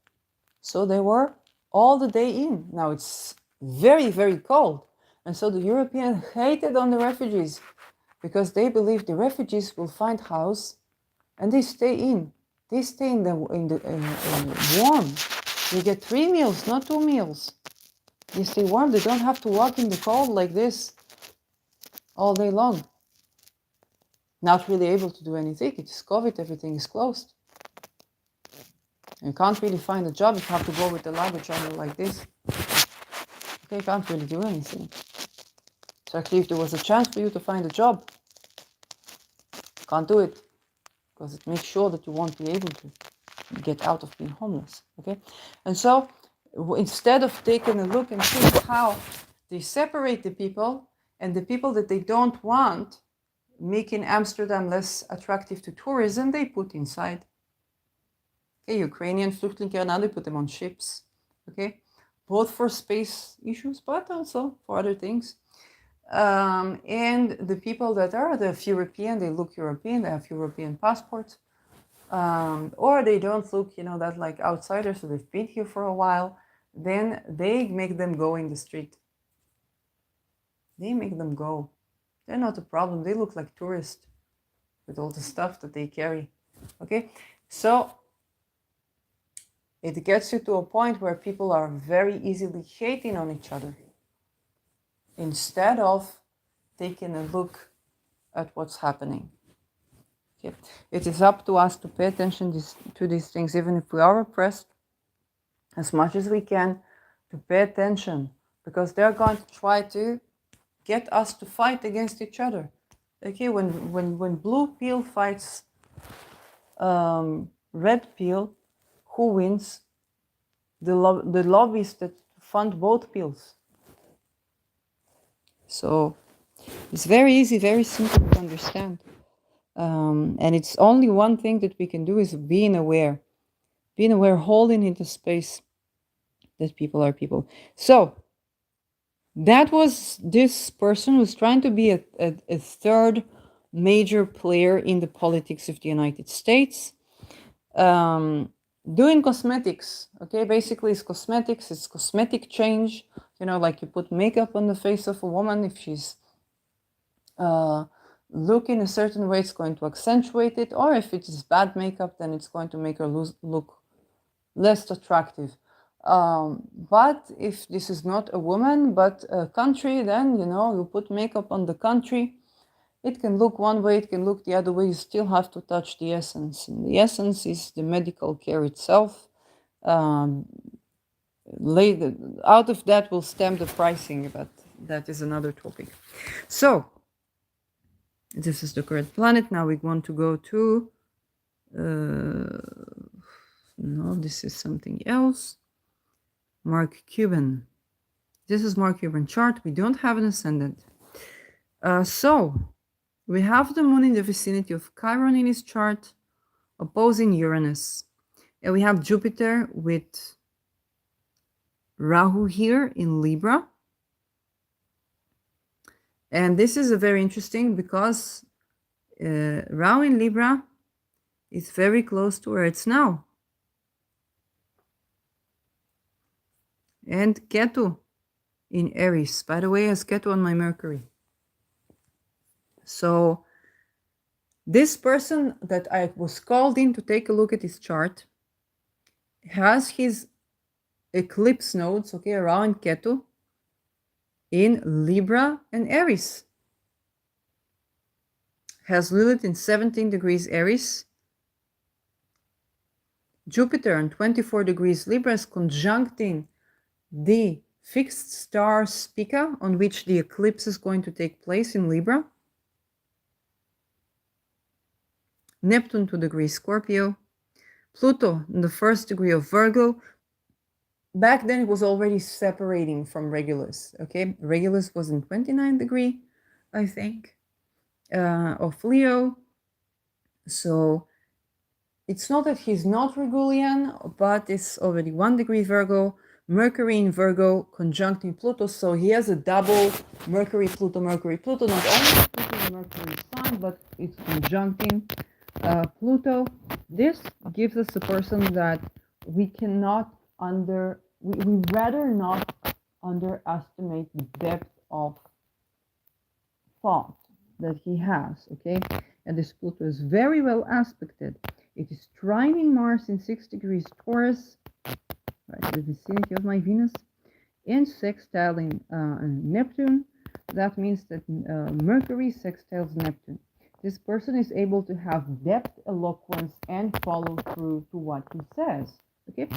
So they were all the day in. Now it's very, very cold. And so the Europeans hated on the refugees because they believe the refugees will find house and they stay in. They stay in the warm. They get 3 meals, not 2 meals. They stay warm. They don't have to walk in the cold like this all day long. Not really able to do anything. It's COVID. Everything is closed. You can't really find a job. You have to go with the luggage on like this. Okay, you can't really do anything. So actually, if there was a chance for you to find a job, you can't do it because it makes sure that you won't be able to get out of being homeless. Okay, and so instead of taking a look and seeing how they separate the people and the people that they don't want, making Amsterdam less attractive to tourism, they put inside. Okay, Ukrainian vluchtelingen, now they put them on ships. Okay, both for space issues, but also for other things. And the people that are the European, they look European, they have European passports, or they don't look, that like outsiders, so they've been here for a while, then they make them go in the street. They make them go. They're not a problem. They look like tourists with all the stuff that they carry. Okay, so it gets you to a point where people are very easily hating on each other instead of taking a look at what's happening. Okay. It is up to us to pay attention to these things, even if we are oppressed, as much as we can, to pay attention, because they're going to try to get us to fight against each other. Okay, when blue pill fights red pill, who wins? The lobbies that fund both pills. So it's very easy, very simple to understand. And it's only one thing that we can do is being aware, holding into space that people are people. So that was this person who's trying to be a third major player in the politics of the United States. Doing cosmetics, okay, basically it's cosmetics, it's cosmetic change, like you put makeup on the face of a woman. If she's looking a certain way, it's going to accentuate it, or if it is bad makeup, then it's going to make her look less attractive. But if this is not a woman but a country, then you put makeup on the country It can look one way, it can look the other way. You still have to touch the essence. And the essence is the medical care itself. Um, Out of that will stem the pricing, but that is another topic. So, this is the correct planet. Now we want to go to. No, this is something else. Mark Cuban. This is Mark Cuban chart. We don't have an ascendant. So, we have the moon in the vicinity of Chiron in his chart, opposing Uranus. And we have Jupiter with Rahu here in Libra. And this is a very interesting because Rahu in Libra is very close to where it's now. And Ketu in Aries. By the way, has Ketu on my Mercury. So this person that I was called in to take a look at his chart has his eclipse nodes, okay, around Ketu in Libra and Aries. Has Lilith in 17 degrees Aries. Jupiter on 24 degrees Libra is conjuncting the fixed star Spica on which the eclipse is going to take place in Libra. Neptune 2 degrees Scorpio. Pluto in the first degree of Virgo. Back then it was already separating from Regulus, okay? Regulus was in 29 degree, I think, of Leo. So it's not that he's not Regulian, but it's already 1 degree Virgo. Mercury in Virgo conjuncting Pluto, so he has a double Mercury, Pluto, not only Pluto in Mercury sign, but it's conjuncting Pluto. This gives us a person that we cannot we rather not underestimate the depth of thought that he has, okay? And this Pluto is very well aspected. It is trining Mars in 6 degrees Taurus, right, the vicinity of my Venus, and sextiling Neptune. That means that Mercury sextiles Neptune. This person is able to have depth, eloquence, and follow through to what he says. Okay.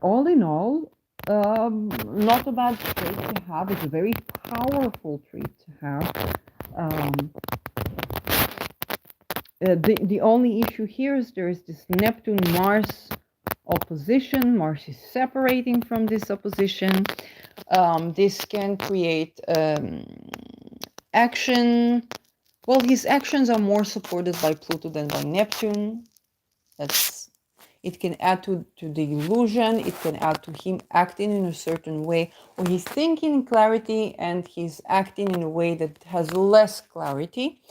All in all, not a bad trait to have. It's a very powerful trait to have. The only issue here is there is this Neptune-Mars opposition. Mars is separating from this opposition. This can create action. Well, his actions are more supported by Pluto than by Neptune. It can add to the illusion. It can add to him acting in a certain way, or he's thinking in clarity and he's acting in a way that has less clarity.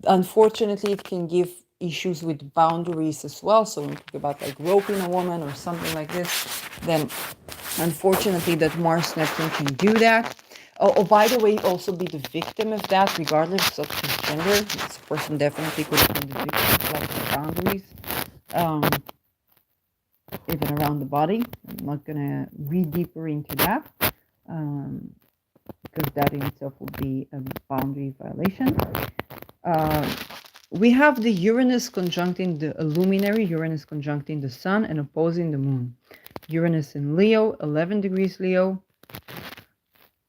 Unfortunately, it can give issues with boundaries as well. So when we talk about like roping a woman or something like this, then unfortunately that Mars Neptune can do that. Oh, by the way, also be the victim of that, regardless of his gender. This person definitely could have been the victim of like boundaries, even around the body. I'm not gonna read deeper into that, because that in itself would be a boundary violation. We have the Uranus conjuncting the luminary, Uranus conjuncting the Sun and opposing the Moon. Uranus in Leo, 11 degrees Leo.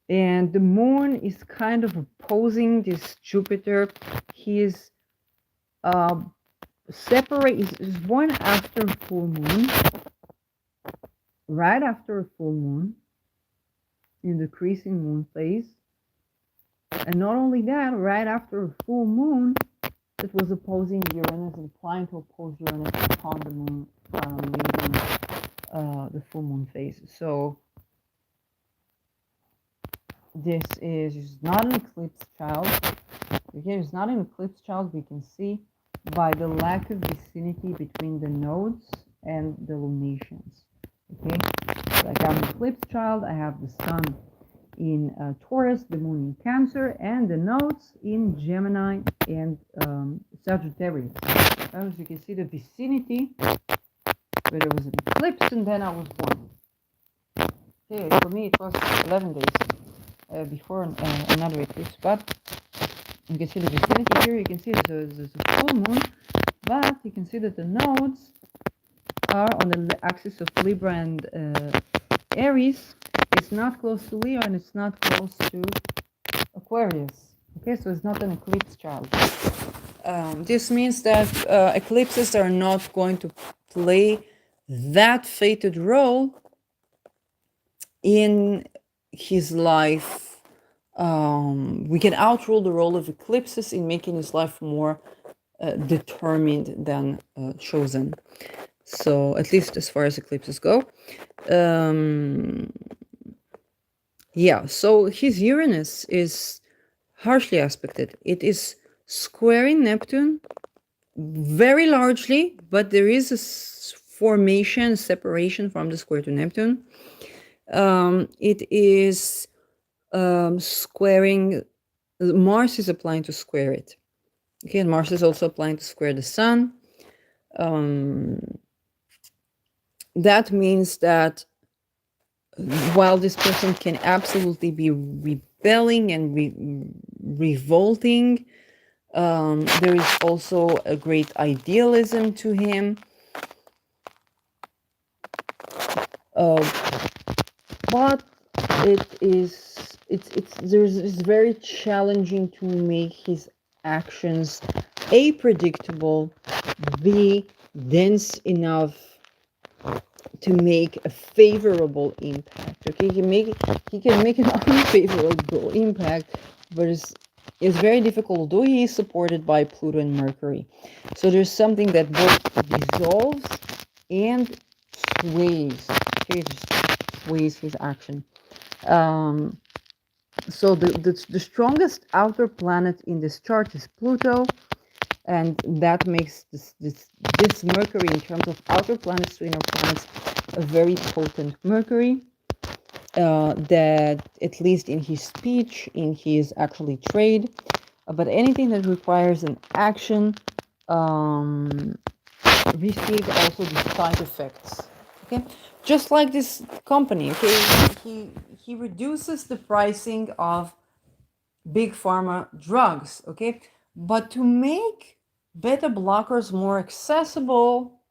And the Moon is kind of opposing this Jupiter. He is is born after a full moon, right after a full moon, in the crescent moon phase. And not only that, right after a full moon that was opposing Uranus and applying to oppose Uranus upon the moon leaving the full moon phase. So this is not an eclipse child. Again, it's not an eclipse child. We can see by the lack of vicinity between the nodes and the lunations. Okay, like I'm an eclipse child. I have the Sun in Taurus, the Moon in Cancer, and the nodes in Gemini and Sagittarius. As you can see, the vicinity where there was an eclipse, and then I was born. Okay, for me it was 11 days. before another eclipse, but you can see the vicinity here. You can see there's a full moon, but you can see that the nodes are on the axis of Libra and Aries. It's not close to Leo and it's not close to Aquarius. Okay, so it's not an eclipse child. This means that eclipses are not going to play that fated role in his life. We can outrule the role of eclipses in making his life more determined than chosen. So, at least as far as eclipses go. Yeah, so his Uranus is harshly aspected. It is squaring Neptune very largely, but there is a formation, separation from the square to Neptune. It is squaring, Mars is applying to square it. Okay, and Mars is also applying to square the Sun. That means that while this person can absolutely be rebelling and revolting, there is also a great idealism to him. But it's very challenging to make his actions A, predictable, B, dense enough to make a favorable impact. Okay, he can make an unfavorable impact, but it's very difficult, although he is supported by Pluto and Mercury. So there's something that both dissolves and sways. Okay, just sways his action. So the strongest outer planet in this chart is Pluto, and that makes this Mercury, in terms of outer planets to inner planets, a very potent Mercury. That, at least in his speech, in his actually trade, but anything that requires an action receives also the side effects. Okay, just like this company. Okay, he reduces the pricing of big pharma drugs. Okay, but to make beta blockers more accessible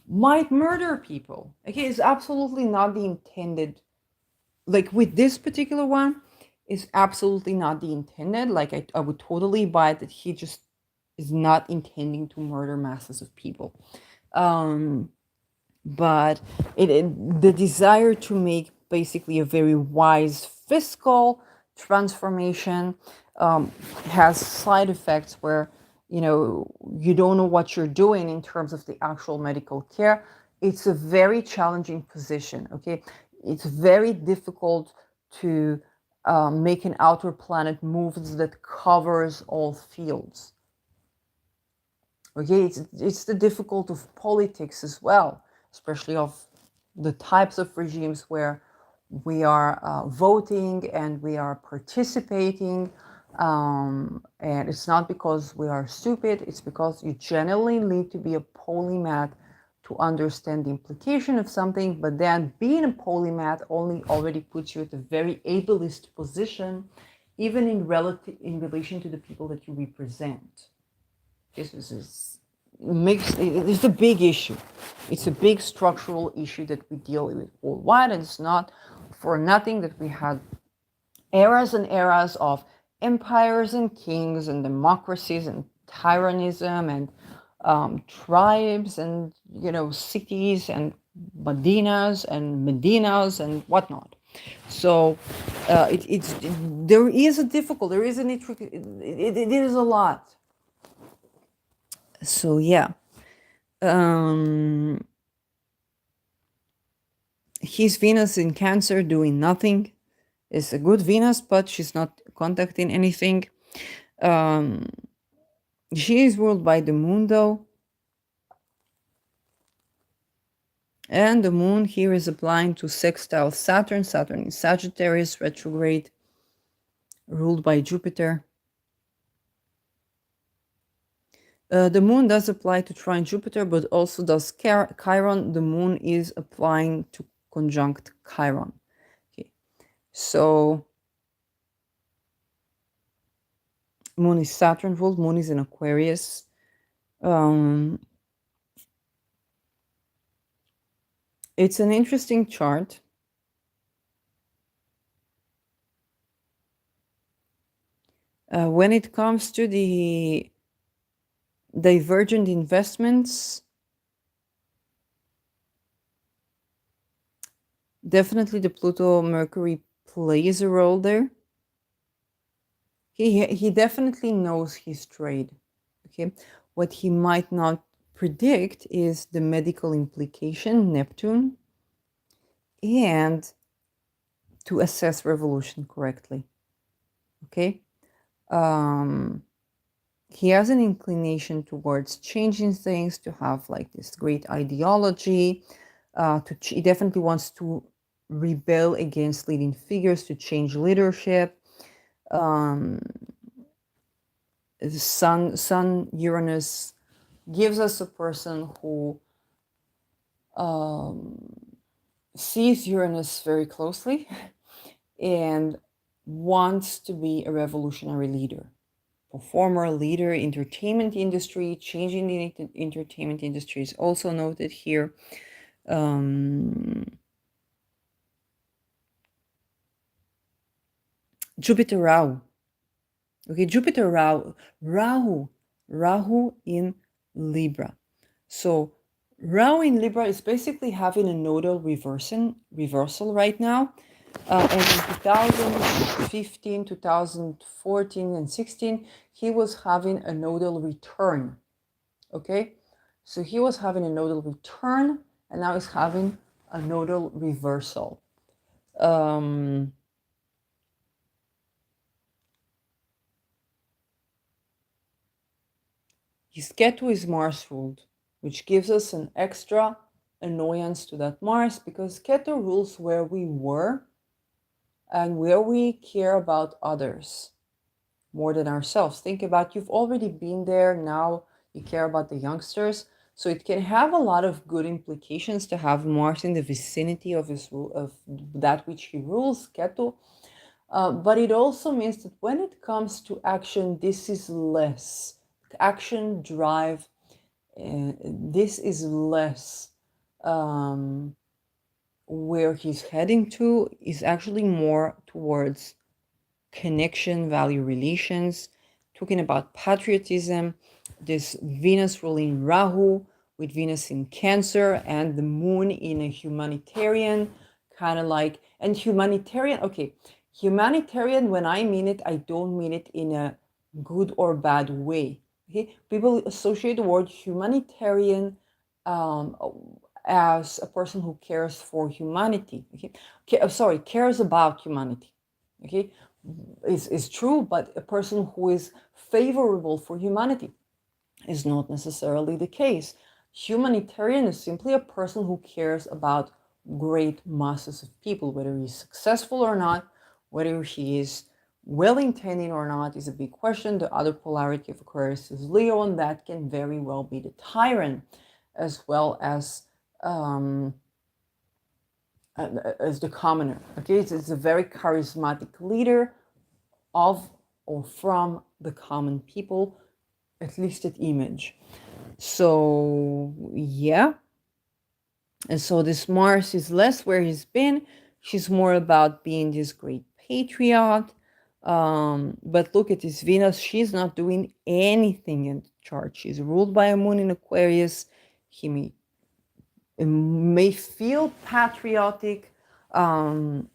might murder people. Okay, it's absolutely not the intended, like with this particular one, is absolutely not the intended. Like I would totally buy that he just is not intending to murder masses of people. But the desire to make basically a very wise fiscal transformation has side effects where you don't know what you're doing in terms of the actual medical care. It's a very challenging position. Okay, it's very difficult to make an outer planet moves that covers all fields. Okay, it's the difficult of politics as well, especially of the types of regimes where we are voting and we are participating. And it's not because we are stupid, it's because you generally need to be a polymath to understand the implication of something, but then being a polymath already puts you at a very ableist position, even in relation to the people that you represent. It's a big issue. It's a big structural issue that we deal with worldwide, and it's not for nothing that we had eras and eras of empires and kings and democracies and tyrannism and tribes and cities and Medinas and whatnot. So there is an intricate. It is a lot. So yeah, his Venus in Cancer doing nothing is a good Venus, but she's not contacting anything. She is ruled by the moon though, and the moon here is applying to sextile Saturn. Saturn in Sagittarius retrograde, ruled by Jupiter. The moon does apply to trine Jupiter, but also does Chiron. The moon is applying to conjunct Chiron. Okay, so Moon is Saturn ruled. Moon is in Aquarius. Um, it's an interesting chart. When it comes to the divergent investments, definitely the Pluto Mercury plays a role there. He definitely knows his trade. Okay, what he might not predict is the medical implication, Neptune, and to assess revolution correctly. Okay, he has an inclination towards changing things, to have like this great ideology. He definitely wants to rebel against leading figures, to change leadership. Sun Uranus gives us a person who sees Uranus very closely and wants to be a revolutionary leader, performer, leader. Entertainment industry, changing the entertainment industry is also noted here. Jupiter Rahu. Okay, Jupiter Rahu in Libra. So Rahu in Libra is basically having a nodal reversal right now. And in 2015, 2014, and 16, he was having a nodal return. Okay, so he was having a nodal return, and now he's having a nodal reversal. His Ketu is Mars ruled, which gives us an extra annoyance to that Mars, because Ketu rules where we were and where we care about others more than ourselves. Think about, you've already been there, now you care about the youngsters. So it can have a lot of good implications to have Mars in the vicinity of that which he rules, Ketu. But it also means that when it comes to action, this is less. Action, drive, this is less. Where he's heading to is actually more towards connection, value relations, talking about patriotism, this Venus ruling Rahu with Venus in Cancer and the moon in a humanitarian, kind of like, and humanitarian, okay, humanitarian, when I mean it, I don't mean it in a good or bad way. Okay, people associate the word humanitarian as a person who cares for humanity. Okay, sorry, cares about humanity. Okay, is true, but a person who is favorable for humanity is not necessarily the case. Humanitarian is simply a person who cares about great masses of people. Whether he's successful or not, whether he is well-intending or not, is a big question. The other polarity of Aquarius is Leo, and that can very well be the tyrant, as well as the commoner. Okay, it's a very charismatic leader of or from the common people, at least at image. So yeah, and so this Mars is less where he's been. She's more about being this great patriot. But look at this Venus, she's not doing anything in the chart. She's ruled by a moon in Aquarius. He may feel patriotic, but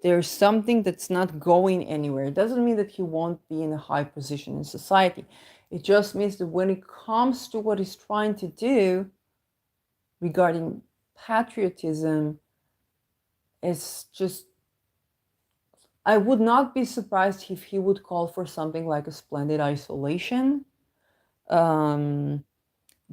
there's something that's not going anywhere. It doesn't mean that he won't be in a high position in society. It just means that when it comes to what he's trying to do regarding patriotism, it's just, I would not be surprised if he would call for something like a splendid isolation.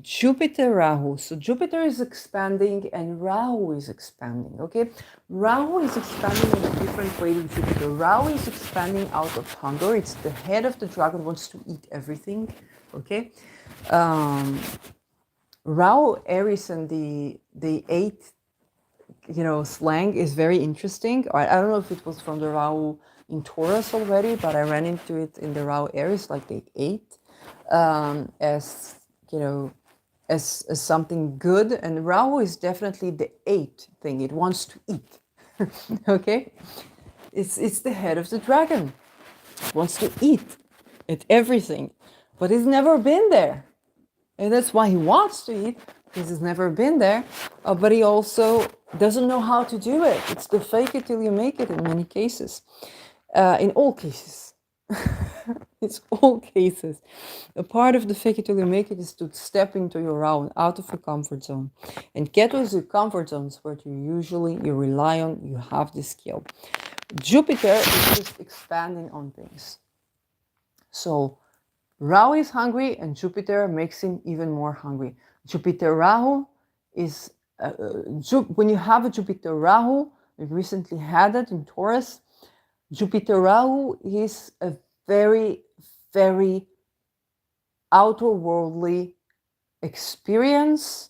Jupiter Rahu. So Jupiter is expanding and Rahu is expanding. Okay, Rahu is expanding in a different way than Jupiter. Rahu is expanding out of hunger. It's the head of the dragon, wants to eat everything. Okay, Rahu Aries and the eight, slang is very interesting. I don't know if it was from the Rahu in Taurus already, but I ran into it in the Rahu Aries, like the 8, as you know, as something good. And Rahu is definitely the 8 thing. It wants to eat. Okay, it's the head of the dragon. It wants to eat at everything, but he's never been there. And that's why he wants to eat, because he's never been there. But he also doesn't know how to do it. It's the fake it till you make it in many cases. In all cases. It's all cases. A part of the fake it till you make it is to step into your realm, out of your comfort zone. And get with your comfort zones where you rely on, you have the skill. Jupiter is just expanding on things. So Rahu is hungry, and Jupiter makes him even more hungry. Jupiter Rahu is, when you have a Jupiter Rahu, we recently had it in Taurus. Jupiter Rahu is a very, very outer-worldly experience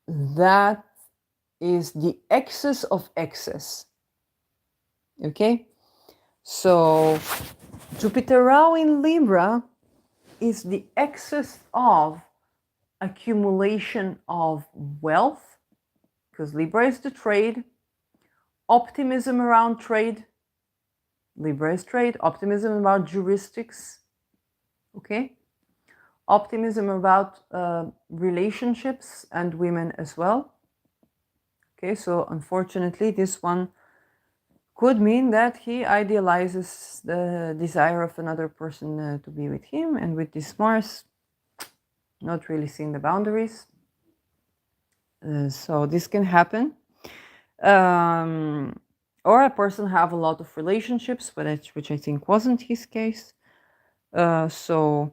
that is the excess of excess. Okay? So Jupiter Rahu in Libra is the excess of accumulation of wealth, because Libra is the trade, optimism around trade. Libra is trade, optimism about heuristics, okay? Optimism about relationships and women as well. Okay, so unfortunately, this one could mean that he idealizes the desire of another person to be with him, and with this Mars, not really seeing the boundaries. So this can happen. Or a person have a lot of relationships, which I think wasn't his case. So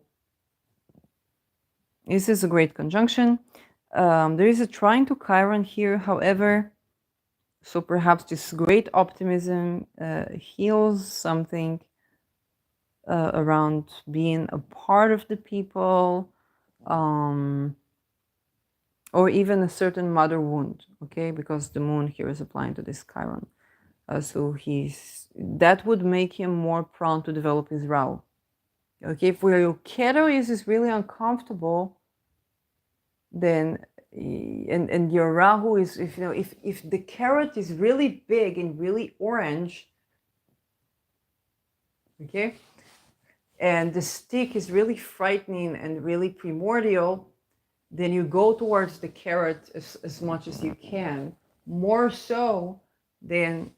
this is a great conjunction. There is a trine to Chiron here, however. So perhaps this great optimism heals something around being a part of the people, or even a certain mother wound, okay? Because the moon here is applying to this Chiron. So that would make him more prone to develop his Rahu. Okay, if where your Ketu is really uncomfortable, then and your Rahu is, if the carrot is really big and really orange, okay, and the stick is really frightening and really primordial, then you go towards the carrot as much as you can, more so than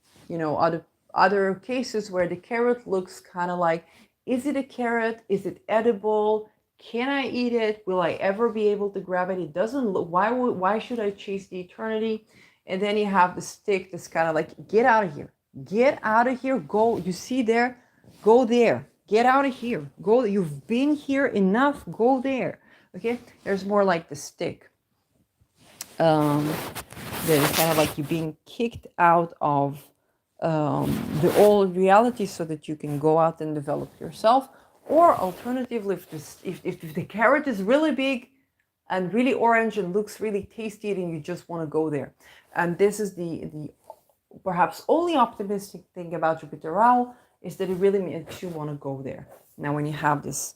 other cases where the carrot looks kind of like, is it a carrot? Is it edible? Can I eat it? Will I ever be able to grab it? It doesn't look, why should I chase the eternity? And then you have the stick that's kind of like, get out of here. Get out of here. Go. You see there? Go there. Get out of here. Go. You've been here enough. Go there. Okay? There's more like the stick. Then it's kind of like you're being kicked out of the old reality so that you can go out and develop yourself. Or alternatively, if the carrot is really big and really orange and looks really tasty, then you just want to go there. And this is the perhaps only optimistic thing about Jupiter Rahu, is that it really makes you want to go there. Now, when you have this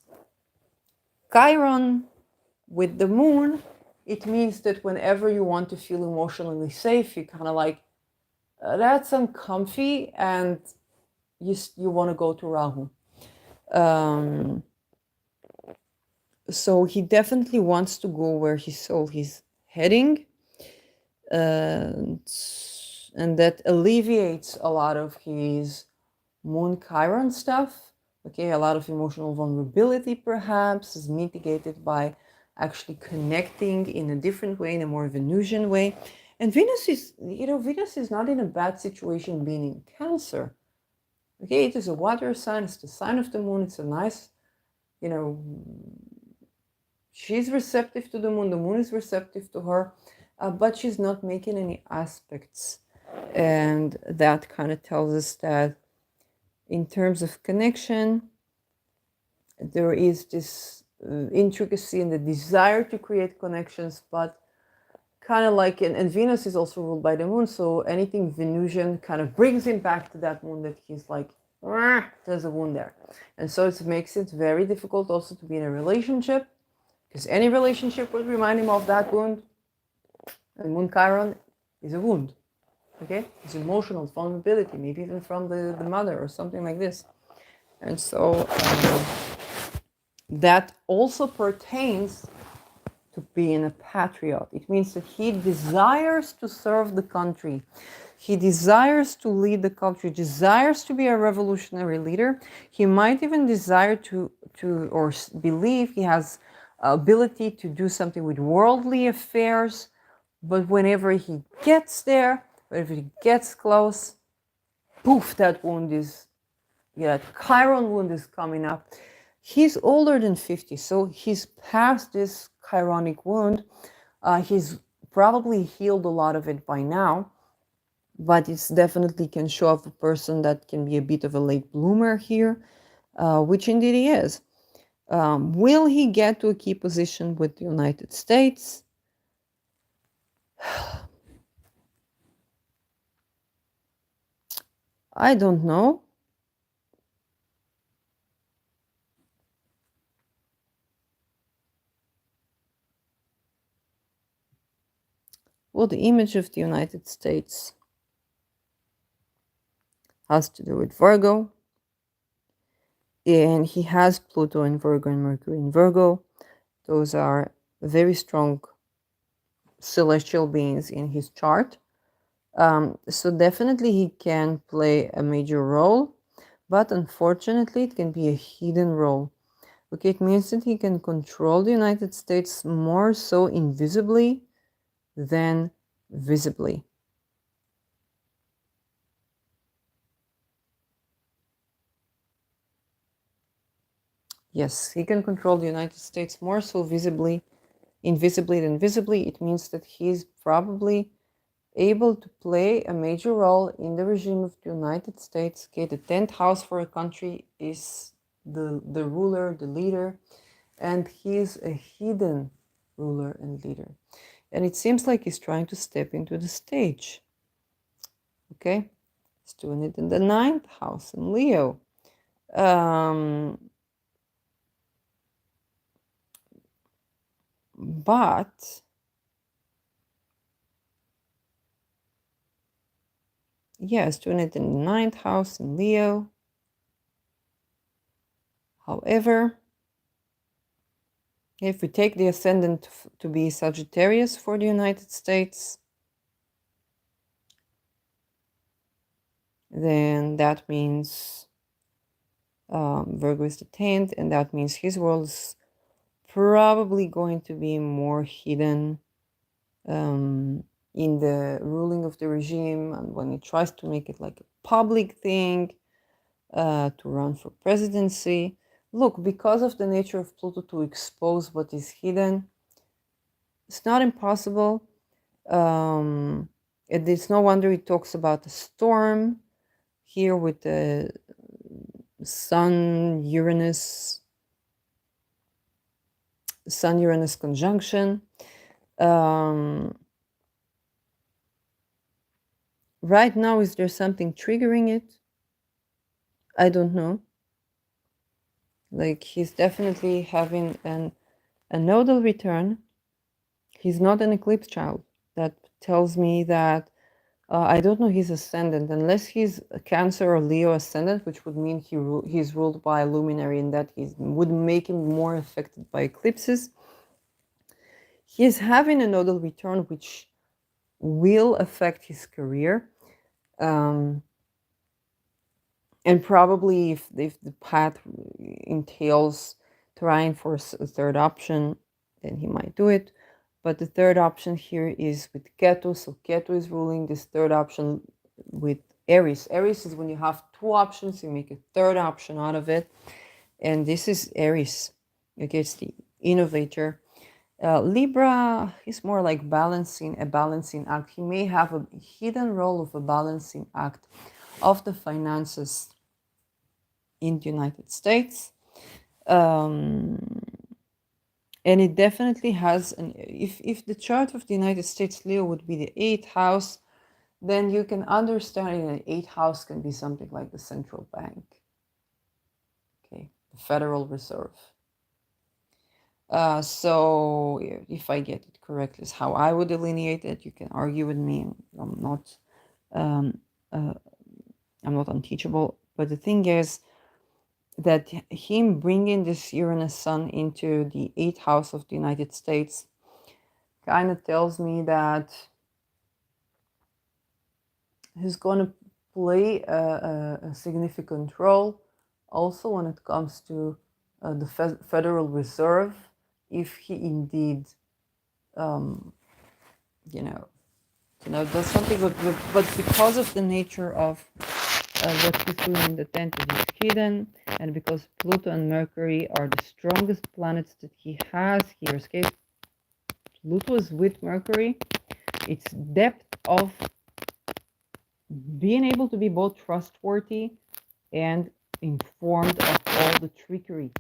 Chiron with the moon, it means that whenever you want to feel emotionally safe, you kind of like, that's uncomfy, and you want to go to Rahu. So he definitely wants to go where his soul is heading, and that alleviates a lot of his moon Chiron stuff. Okay, a lot of emotional vulnerability perhaps is mitigated by actually connecting in a different way, in a more Venusian way. And Venus is not in a bad situation being in Cancer. Okay, it is a water sign, it's the sign of the moon, it's a nice, she's receptive to the moon is receptive to her, but she's not making any aspects. And that kind of tells us that in terms of connection, there is this intricacy and the desire to create connections, but kind of like, and Venus is also ruled by the moon, so anything Venusian kind of brings him back to that moon that he's like There's a wound there. And so it makes it very difficult also to be in a relationship, because any relationship would remind him of that wound. And wound Chiron is a wound. Okay? It's emotional vulnerability, maybe even from the mother or something like this. And so that also pertains to being a patriot. It means that he desires to serve the country. He desires to lead the country, desires to be a revolutionary leader. He might even desire to or believe he has ability to do something with worldly affairs. But whenever he gets there, whenever he gets close, poof, that wound is, that Chiron wound is coming up. He's older than 50, so he's past this chironic wound. He's probably healed a lot of it by now, but it definitely can show up a person that can be a bit of a late bloomer here, which indeed he is. Will he get to a key position with the United States? I don't know. Well, the image of the United States has to do with Virgo, and he has Pluto in Virgo and Mercury in Virgo. Those are very strong celestial beings in his chart. So definitely he can play a major role, but unfortunately it can be a hidden role. Okay, it means that he can control the United States more so invisibly than visibly. Yes, he can control the United States more so invisibly than visibly. It means that he's probably able to play a major role in the regime of the United States. Okay, the 10th house for a country is the ruler, the leader, and he's a hidden ruler and leader. And it seems like he's trying to step into the stage. Okay, he's doing it in the 9th house in Leo. But yes, doing it in the 9th house in Leo. However, if we take the ascendant to be Sagittarius for the United States, then that means Virgo is the 10th, and that means his world is probably going to be more hidden in the ruling of the regime, and when he tries to make it like a public thing to run for presidency. Look, because of the nature of Pluto to expose what is hidden, it's not impossible. It's no wonder he talks about a storm here with the Sun Uranus conjunction. Right now, is there something triggering it? I don't know. Like, he's definitely having a nodal return. He's not an eclipse child. That tells me that I don't know his ascendant, unless he's a Cancer or Leo ascendant, which would mean he's ruled by a luminary, and that would make him more affected by eclipses. He's having a nodal return, which will affect his career. And probably if the path entails trying for a third option, then he might do it. But the third option here is with Ketu. So Ketu is ruling this third option with Aries. Aries is when you have two options, you make a third option out of it. And this is Aries. Okay, it's the innovator. Libra is more like a balancing act. He may have a hidden role of a balancing act of the finances in the United States. And it definitely has if the chart of the United States Leo would be the 8th house, then you can understand in an 8th house can be something like the central bank, okay, the Federal Reserve. So if I get it correctly, is how I would delineate it. You can argue with me. Um, uh, I'm not unteachable. But the thing is that him bringing this Uranus Sun into the 8th house of the United States kind of tells me that he's going to play a significant role also when it comes to the Federal Reserve, if he indeed, you know, does something. But because of the nature of what he's doing in the 10th is hidden, and because Pluto and Mercury are the strongest planets that he has here. Okay, Pluto is with Mercury. Its depth of being able to be both trustworthy and informed of all the trickery.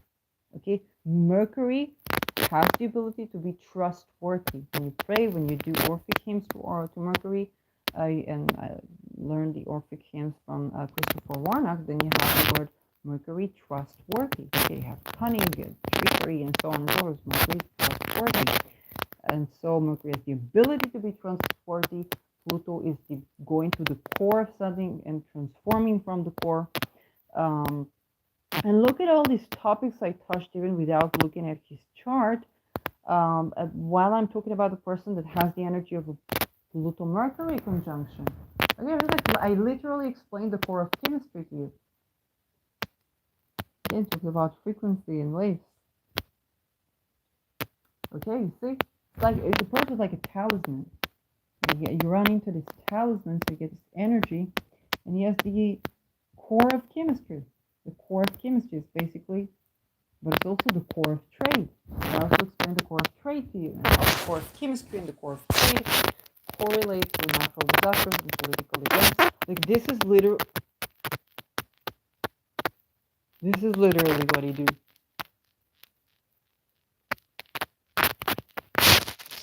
Okay, Mercury has the ability to be trustworthy. When you pray, when you do Orphic hymns to Mercury, I learned the Orphic hymns from Christopher Warnock, then you have the word Mercury trustworthy. Okay, you have cunning, trickery, and so on and so forth. Mercury trustworthy. And so Mercury has the ability to be trustworthy. Pluto is going to the core of something and transforming from the core. And look at all these topics I touched even without looking at his chart. While I'm talking about the person that has the energy of a Pluto-Mercury conjunction. Okay, I literally explained the core of chemistry to you. Again, talking about frequency and waves. Okay, you see? It's like the person is like a talisman. You run into this talisman, so you get this energy, and he has the core of chemistry. The core of chemistry is basically, but it's also the core of trade. I also explain the core of trade to you, and how the core of chemistry and the core of trade correlate to natural disasters and political events. Like this is literally what he do.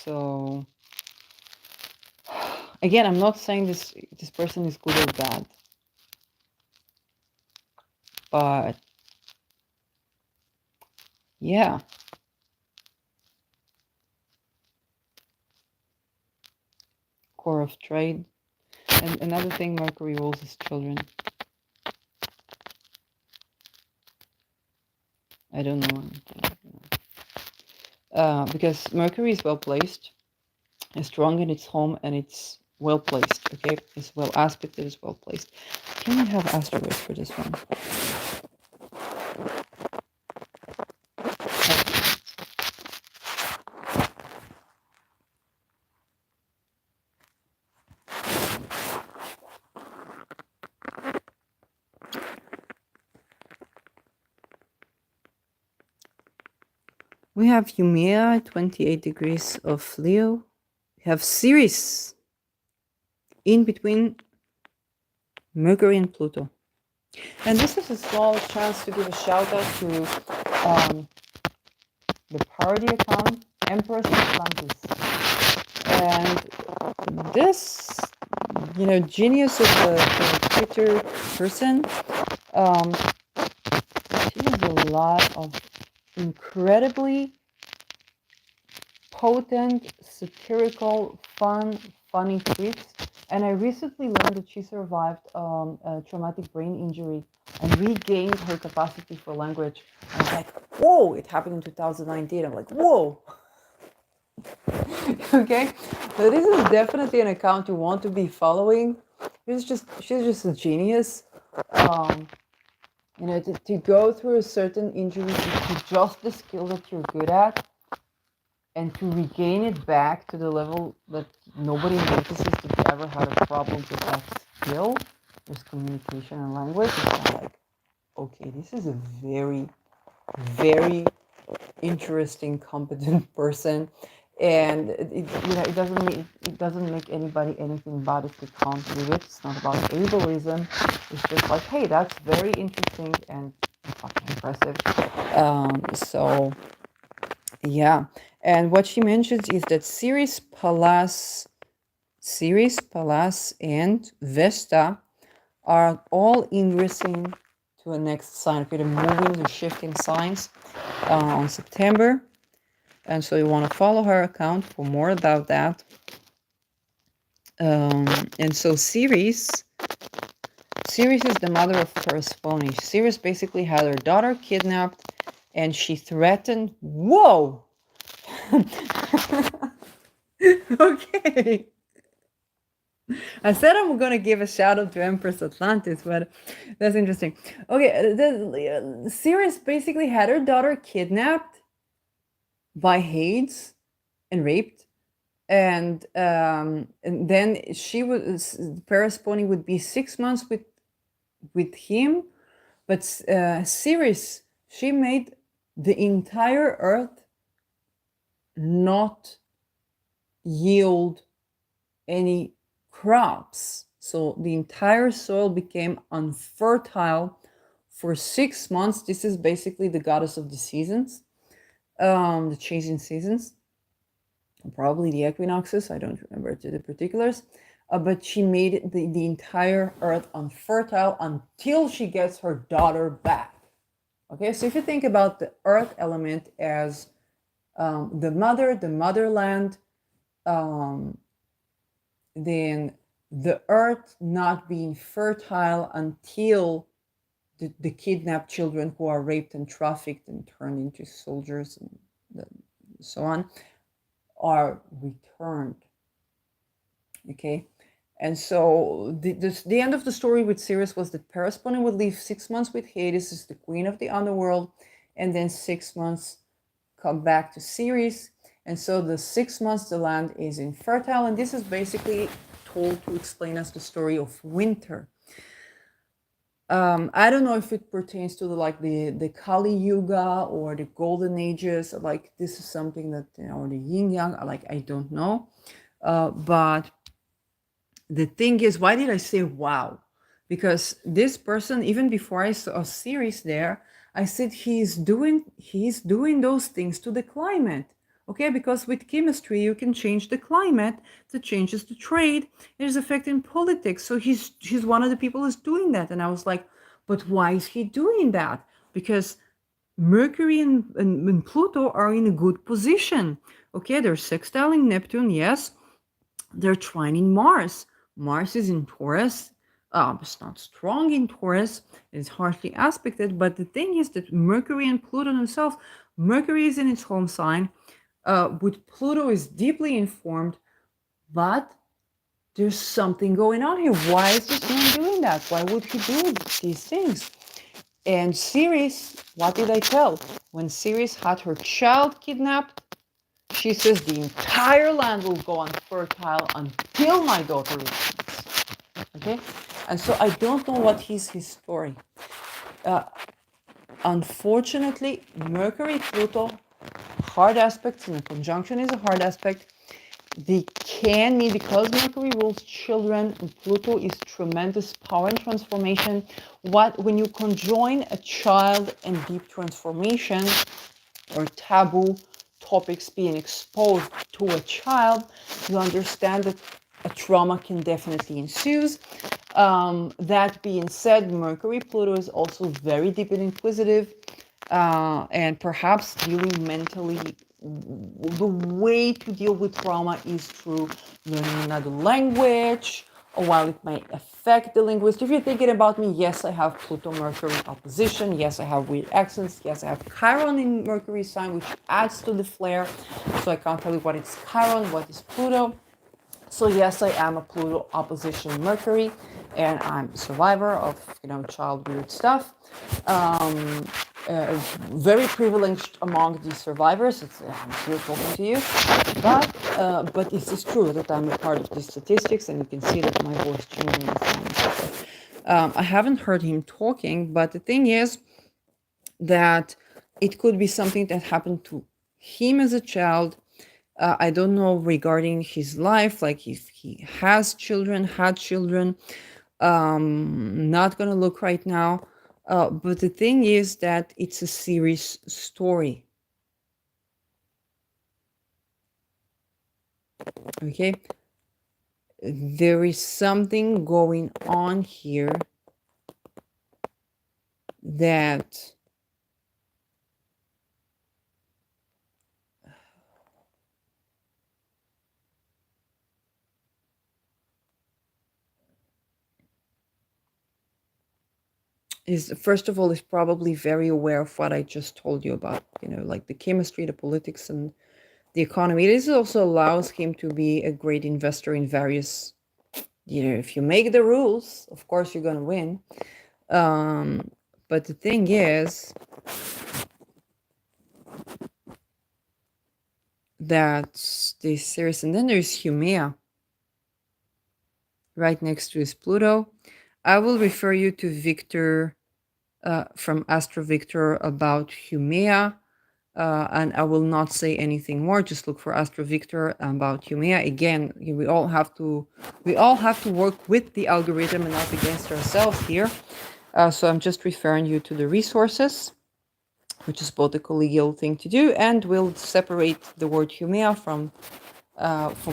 So again, I'm not saying this person is good or bad, but yeah. Core of trade. And another thing, Mercury rules his children. I don't know. Because Mercury is well placed, is strong in its home, and it's well placed. Okay, it's well aspected, it's well placed. Can we have asteroid for this one? We have Umea, 28 degrees of Leo. We have Ceres in between Mercury and Pluto. And this is a small chance to give a shout out to the parody account, Empress Atlantis. And this, genius of the Twitter person, she has a lot of incredibly potent, satirical, funny tweets. And I recently learned that she survived a traumatic brain injury and regained her capacity for language. I was like, whoa, it happened in 2019. I'm like, whoa. Okay, so this is definitely an account you want to be following. She's just a genius. To go through a certain injury to just the skill that you're good at, and to regain it back to the level that nobody notices that you ever had a problem with that skill, just communication and language. It's kind of like, okay, this is a very, very interesting, competent person, and it doesn't make anybody anything bad if they can't do it. It's not about ableism. It's just like, hey, that's very interesting and fucking impressive. So yeah, and what she mentions is that Ceres Pallas Ceres, Pallas, and Vesta are all ingressing to a next sign. Okay, they're moving, they're shifting signs on September. And so you want to follow her account for more about that. And so Ceres is the mother of Persephone. Ceres basically had her daughter kidnapped, and she threatened. Whoa! Okay. I said I'm gonna give a shout out to Empress Atlantis, but that's interesting. Okay, Ceres basically had her daughter kidnapped by Hades and raped, and then she was Persephone would be 6 months with him, but Ceres, she made the entire earth not yield any crops. So the entire soil became unfertile for 6 months. This is basically the goddess of the seasons, the changing seasons, probably the equinoxes. I don't remember the particulars. But she made the entire earth unfertile until she gets her daughter back. Okay, so if you think about the earth element as the mother, the motherland, then the earth not being fertile until the kidnapped children who are raped and trafficked and turned into soldiers and so on are returned. Okay, and so the end of the story with Ceres was that Persephone would live 6 months with Hades as the queen of the underworld, and then 6 months come back to Ceres. And so the 6 months the land is infertile, and this is basically told to explain us the story of winter. I don't know if it pertains to the Kali Yuga or the Golden Ages. Like this is something that or the Yin Yang. Like I don't know, but the thing is, why did I say wow? Because this person, even before I saw a series there, I said he's doing those things to the climate. Okay, because with chemistry you can change the climate, that changes the trade, it is affecting politics. So he's one of the people who's doing that. And I was like, but why is he doing that? Because Mercury and Pluto are in a good position. Okay, they're sextiling Neptune, yes. They're trining Mars. Mars is in Taurus. It's not strong in Taurus. It's harshly aspected. But the thing is that Mercury and Pluto themselves, Mercury is in its home sign. With Pluto is deeply informed, but there's something going on here. Why is this man doing that? Why would he do these things? And Ceres, what did I tell? When Ceres had her child kidnapped, she says the entire land will go unfertile until my daughter returns. Okay? And so I don't know what is his story. Unfortunately, Mercury, Pluto, hard aspects, and conjunction is a hard aspect. They can mean, because Mercury rules children and Pluto is tremendous power and transformation. When you conjoin a child and deep transformation or taboo topics being exposed to a child, you understand that a trauma can definitely ensue. That being said, Mercury Pluto is also very deep and inquisitive, and perhaps dealing mentally. The way to deal with trauma is through learning another language, or while it may affect the linguist. If you're thinking about me, yes, I have Pluto Mercury opposition. Yes, I have weird accents. Yes, I have Chiron in Mercury sign, which adds to the flair. So I can't tell you what is Chiron, what is Pluto. So yes, I am a Pluto opposition Mercury, and I'm a survivor of child weird stuff. Very privileged among the survivors. I'm here talking to you, but it is true that I'm a part of the statistics, and you can see that my voice changing. I haven't heard him talking, but the thing is that it could be something that happened to him as a child. I don't know regarding his life, like if he has children, had children. Not gonna look right now. But the thing is that it's a Ceres story. Okay. there is something going on here that is, first of all, is probably very aware of what I just told you about, like the chemistry, the politics, and the economy. This also allows him to be a great investor in various, if you make the rules, of course you're going to win. But the thing is that this series, and then there's Humea right next to his Pluto. I will refer you to Victor from Astro Victor about Humea. And I will not say anything more. Just look for Astro Victor about Humea. Again, we all have to work with the algorithm and not against ourselves here. So I'm just referring you to the resources, which is both a collegial thing to do, and we'll separate the word Humea from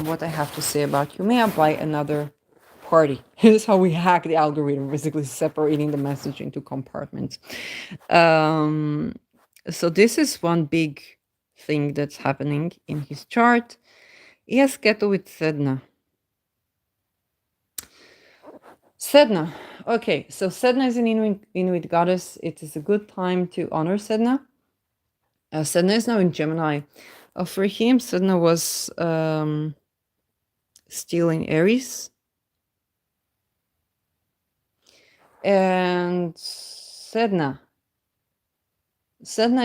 what I have to say about Humea by another party. Here's how we hack the algorithm, basically separating the message into compartments. So this is one big thing that's happening in his chart. He has Ketu with Sedna. Sedna. Okay, so Sedna is an Inuit goddess. It is a good time to honor Sedna. Sedna is now in Gemini. For him, Sedna was still in Aries. And Sedna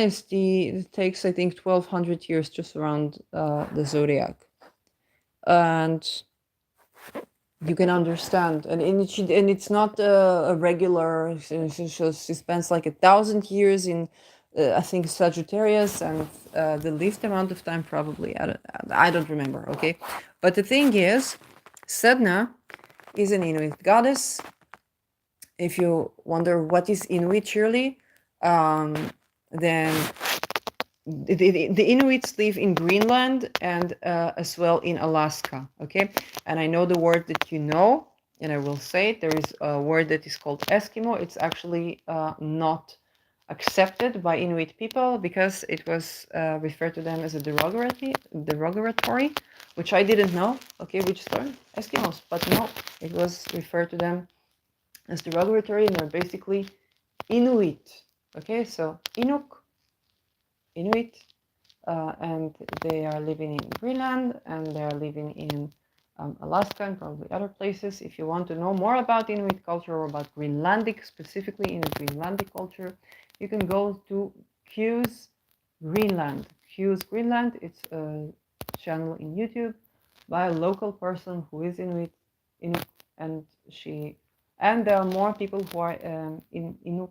is it takes, I think, 1200 years just around the zodiac. And you can understand, and it's not a regular. She spends like 1,000 years in, I think, Sagittarius, and the least amount of time probably. I don't remember. Okay, but the thing is, Sedna is an Inuit goddess. If you wonder what is Inuit, surely, then the Inuits live in Greenland and as well in Alaska, okay? And I know the word that you know, and I will say it. There is a word that is called Eskimo. It's actually not accepted by Inuit people because it was referred to them as a derogatory, which I didn't know. Okay, we just learned Eskimos, but no, it was referred to them as derogatory, and they're basically Inuit. Okay, so Inuit, and they are living in Greenland, and they are living in Alaska and probably other places. If you want to know more about Inuit culture or about Greenlandic, specifically in the Greenlandic culture, you can go to Q's Greenland. Q's Greenland, it's a channel in YouTube by a local person who is Inuit, and there are more people who are in Inuk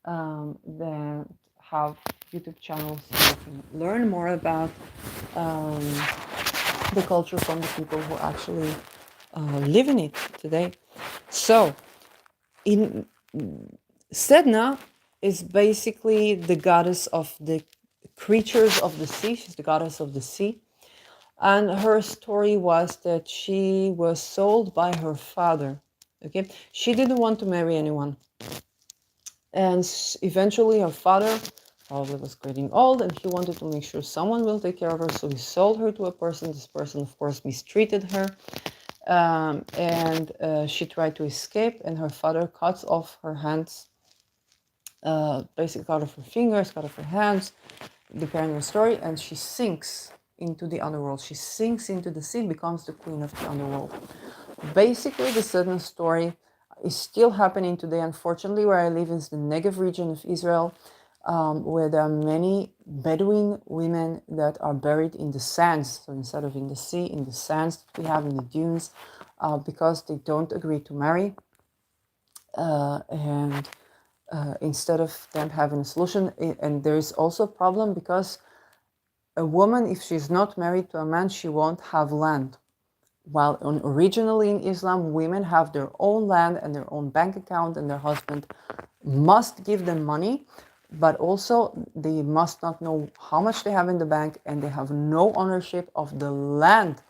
that have YouTube channels, so you can learn more about the culture from the people who actually live in it today. So, in Sedna is basically the goddess of the creatures of the sea. She's the goddess of the sea. And her story was that she was sold by her father. Okay, she didn't want to marry anyone. And eventually her father probably was getting old, and he wanted to make sure someone will take care of her, so he sold her to a person. This person, of course, mistreated her, and she tried to escape, and her father cuts off her hands, basically cut off her fingers, cut off her hands, depending on the story, and she sinks into the underworld. She sinks into the sea, becomes the queen of the underworld. Basically, the Sedna story is still happening today. Unfortunately, where I live is the Negev region of Israel, where there are many Bedouin women that are buried in the sands. So instead of in the sea, in the sands that we have in the dunes, because they don't agree to marry. And instead of them having a solution, and there is also a problem because a woman, if she's not married to a man, she won't have land. While originally in Islam, women have their own land and their own bank account, and their husband must give them money, but also they must not know how much they have in the bank, and they have no ownership of the land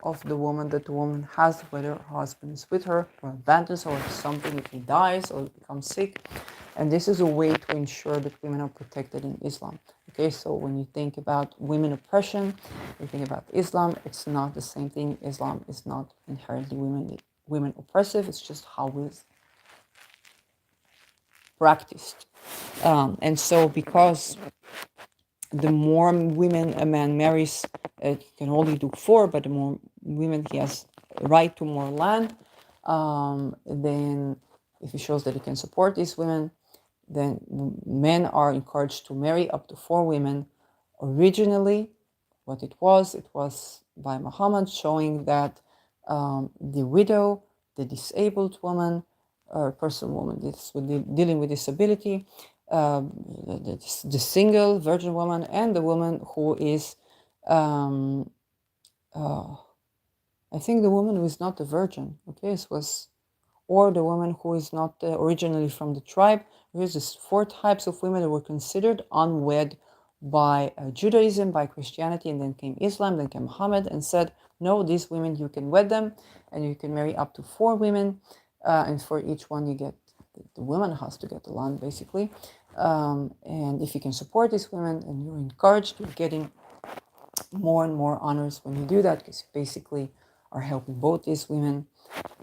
of the woman that the woman has, whether her husband is with her or abandons her or something, if he dies or becomes sick. And this is a way to ensure that women are protected in Islam. Okay, so when you think about women oppression, you think about Islam, it's not the same thing. Islam is not inherently women oppressive, it's just how it's practiced. And so because the more women a man marries, it can only do 4, but the more women he has right to more land, then if he shows that he can support these women, then men are encouraged to marry up to 4 women. Originally, what it was by Muhammad, showing that the widow, the disabled woman, or woman dealing with disability, the single virgin woman, and the woman who is, I think the woman who is not a virgin. Okay, it was, or the woman who is not originally from the tribe. There's just 4 types of women that were considered unwed by Judaism, by Christianity, and then came Islam, then came Muhammad and said, no, these women, you can wed them and you can marry up to 4 women. And for each one, you get, the woman has to get the land, basically. And if you can support these women, and you're encouraged, you're getting more and more honors when you do that, because you basically are helping both these women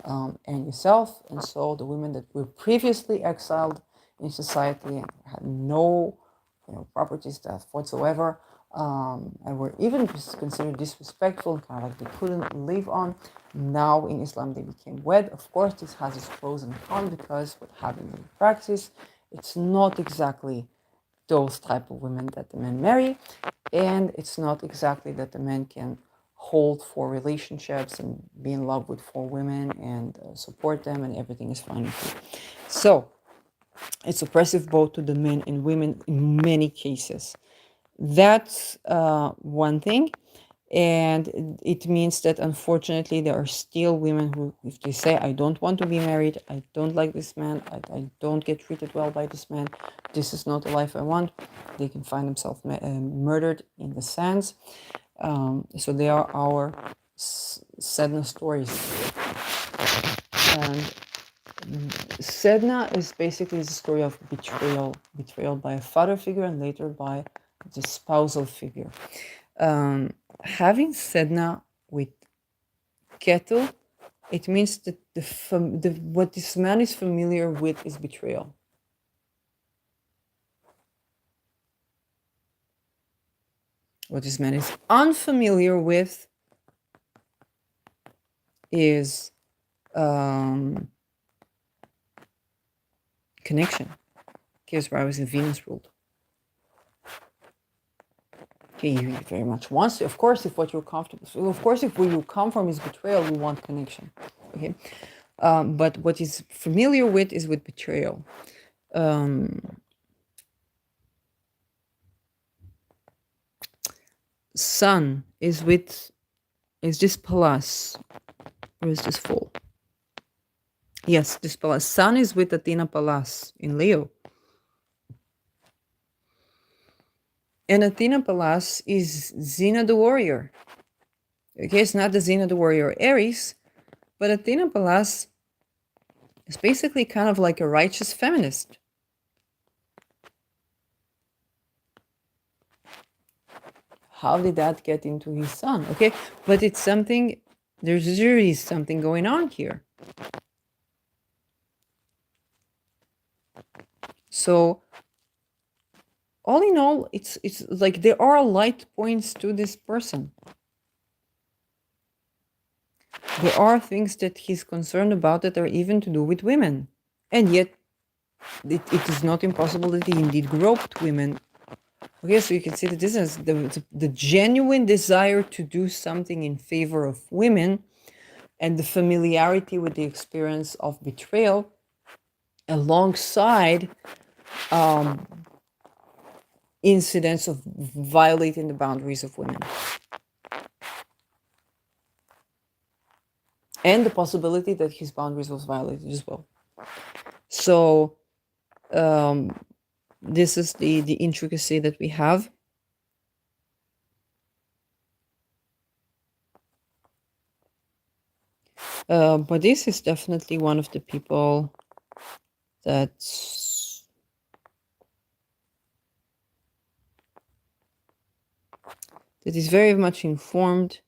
and yourself. And so the women that were previously exiled in society and had no properties that whatsoever, and were even considered disrespectful, kind of like they couldn't live on, now in Islam they became wed. Of course, this has its pros and cons, because what happens in practice, it's not exactly those type of women that the men marry, and it's not exactly that the men can hold 4 relationships and be in love with 4 women and support them and everything is fine with you. So it's oppressive both to the men and women in many cases. That's one thing. And it means that unfortunately there are still women who, if they say, I don't want to be married, I don't like this man, I don't get treated well by this man, this is not the life I want, they can find themselves murdered in the sands. So they are our Sedna stories. And Sedna is basically the story of betrayal by a father figure and later by the spousal figure. Having Sedna with Ketel, it means that what this man is familiar with is betrayal. What this man is unfamiliar with is connection. Here's where I was in Venus ruled. He very much wants to. Of course, if what you're comfortable, so of course, if where you come from is betrayal, you want connection. Okay, but what he's familiar with is with betrayal. Sun is this Pallas, or is this full? Yes, this Pallas. Sun is with Athena Pallas in Leo. And Athena Pallas is Xena the warrior. Okay, it's not the Xena the warrior Aries, but Athena Pallas is basically kind of like a righteous feminist. How did that get into his sun? Okay, but it's something, there's really something going on here. So all in all, it's like there are light points to this person. There are things that he's concerned about that are even to do with women. And yet, it is not impossible that he indeed groped women. Okay, so you can see that this is the genuine desire to do something in favor of women and the familiarity with the experience of betrayal alongside incidents of violating the boundaries of women. And the possibility that his boundaries was violated as well. So this is the intricacy that we have. But this is definitely one of the people that's that is very much informed.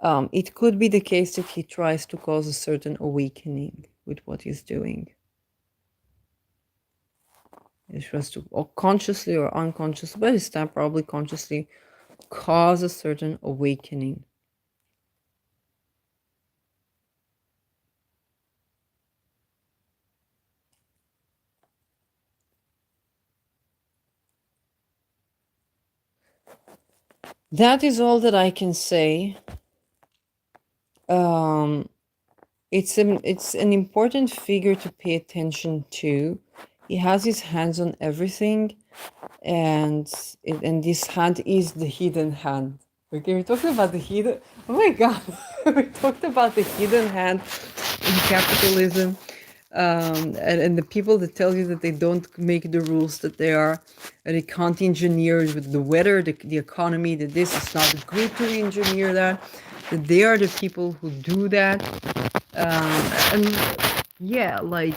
It could be the case that he tries to cause a certain awakening with what he's doing. He tries to, or consciously or unconsciously, but this time probably consciously, cause a certain awakening. That is all that I can say. Um, it's an important figure to pay attention to. He has his hands on everything, and this hand is the hidden hand. Okay, we're talking about the hidden. Oh my God, we talked about the hidden hand in capitalism, and the people that tell you that they don't make the rules, that they are, they can't engineer with the weather, the economy, that this is not good to engineer that they are the people who do that, and yeah, like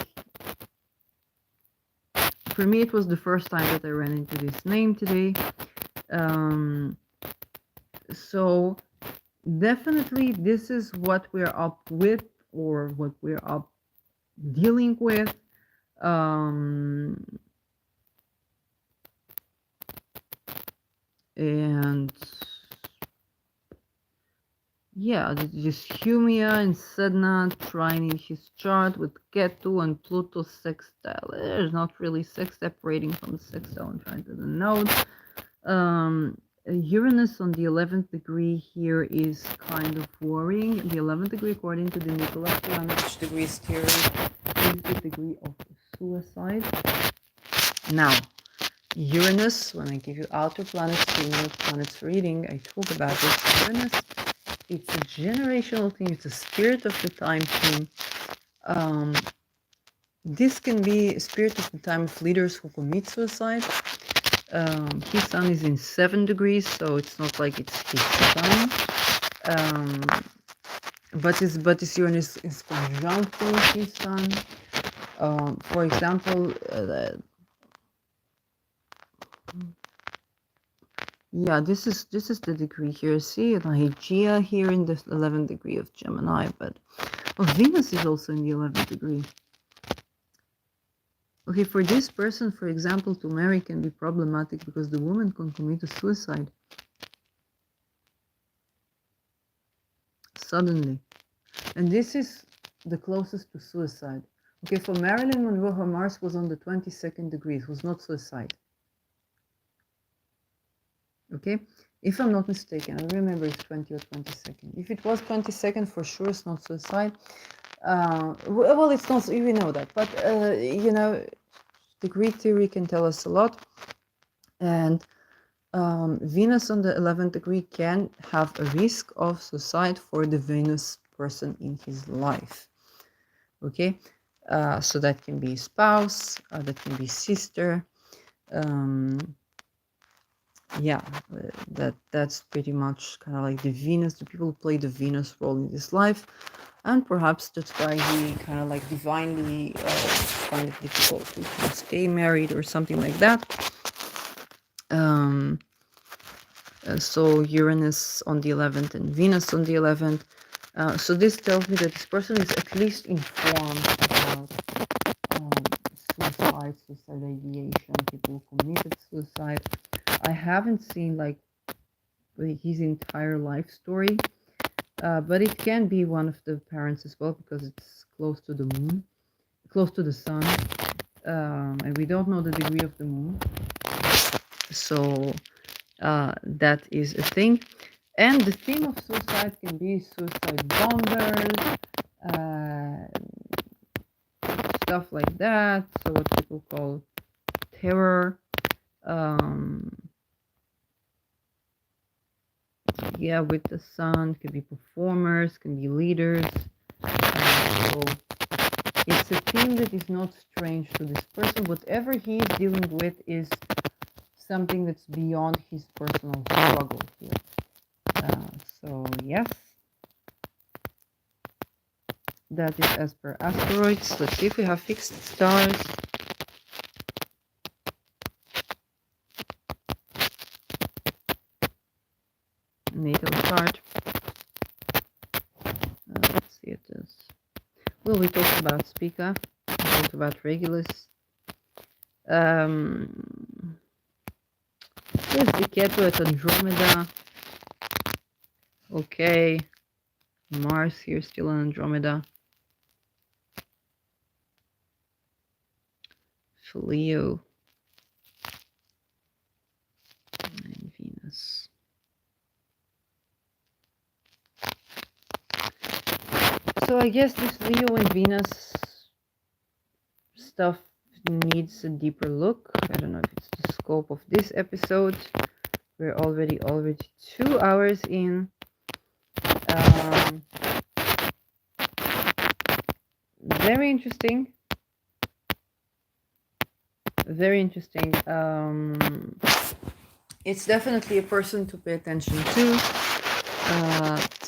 for me, it was the first time that I ran into this name today. Um, so definitely, this is what we're up with, or what we're up dealing with. Um, and yeah, this Humia and Sedna trining his chart with Ketu and Pluto sextile. There's not really sex separating from the sextile and trying to the node. Uranus on the 11th degree here is kind of worrying. The 11th degree, according to the Nicholas planet, which degree is theory, is the degree of suicide. Now, Uranus, when I give you outer planets, inner planets reading, I talk about this. Uranus, it's a generational thing, it's a spirit of the time thing. This can be a spirit of the time of leaders who commit suicide. His sun is in 7 degrees, so it's not like it's his sun. But his Uranus is conjuncting his sun. For example, yeah, this is the degree here. See, Hygeia here in the 11th degree of Gemini, but Venus is also in the 11th degree. Okay, for this person, for example, to marry can be problematic because the woman can commit a suicide suddenly. And this is the closest to suicide. Okay, for Marilyn Monroe, her Mars was on the 22nd degree. It was not suicide. Okay, if I'm not mistaken, I remember it's 20 or 22nd. If it was 22nd, for sure it's not suicide. Well, it's not, we know that, but you know, degree theory can tell us a lot. And Venus on the 11th degree can have a risk of suicide for the Venus person in his life. Okay, so that can be spouse, that can be sister. Yeah, that's pretty much kind of like the Venus, the people who play the Venus role in this life, and perhaps that's why he kind of like divinely find it difficult to stay married or something like that. So Uranus on the 11th and Venus on the 11th. So this tells me that this person is at least informed about suicide ideation, people who committed suicide. I haven't seen like his entire life story, but it can be one of the parents as well because it's close to the moon, close to the sun, and we don't know the degree of the moon. So that is a thing. And the theme of suicide can be suicide bombers, stuff like that. So what people call terror. Yeah, with the sun, can be performers, can be leaders. So it's a theme that is not strange to this person. Whatever he is dealing with is something that's beyond his personal struggle here. So yes. That is as per asteroids. Let's see if we have fixed stars. Natal chart. Let's see it is. Well, we talked about Spica. We talked about Regulus. There's the Ketu at Andromeda. Okay. Mars here still in Andromeda. Leo. And Venus. So I guess this Leo and Venus stuff needs a deeper look. I don't know if it's the scope of this episode. We're already 2 hours in. Very interesting. Very interesting. It's definitely a person to pay attention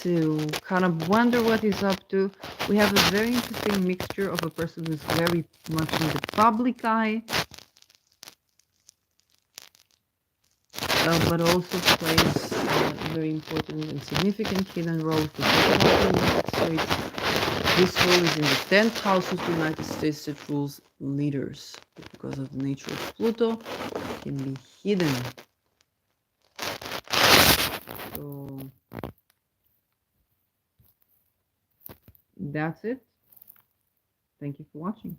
to kind of wonder what he's up to. We have a very interesting mixture of a person who's very much in the public eye, but also plays a very important and significant hidden role for the United States. This role is in the 10th house of the United States that rules leaders. Because of the nature of Pluto, it can be hidden. So that's it. Thank you for watching.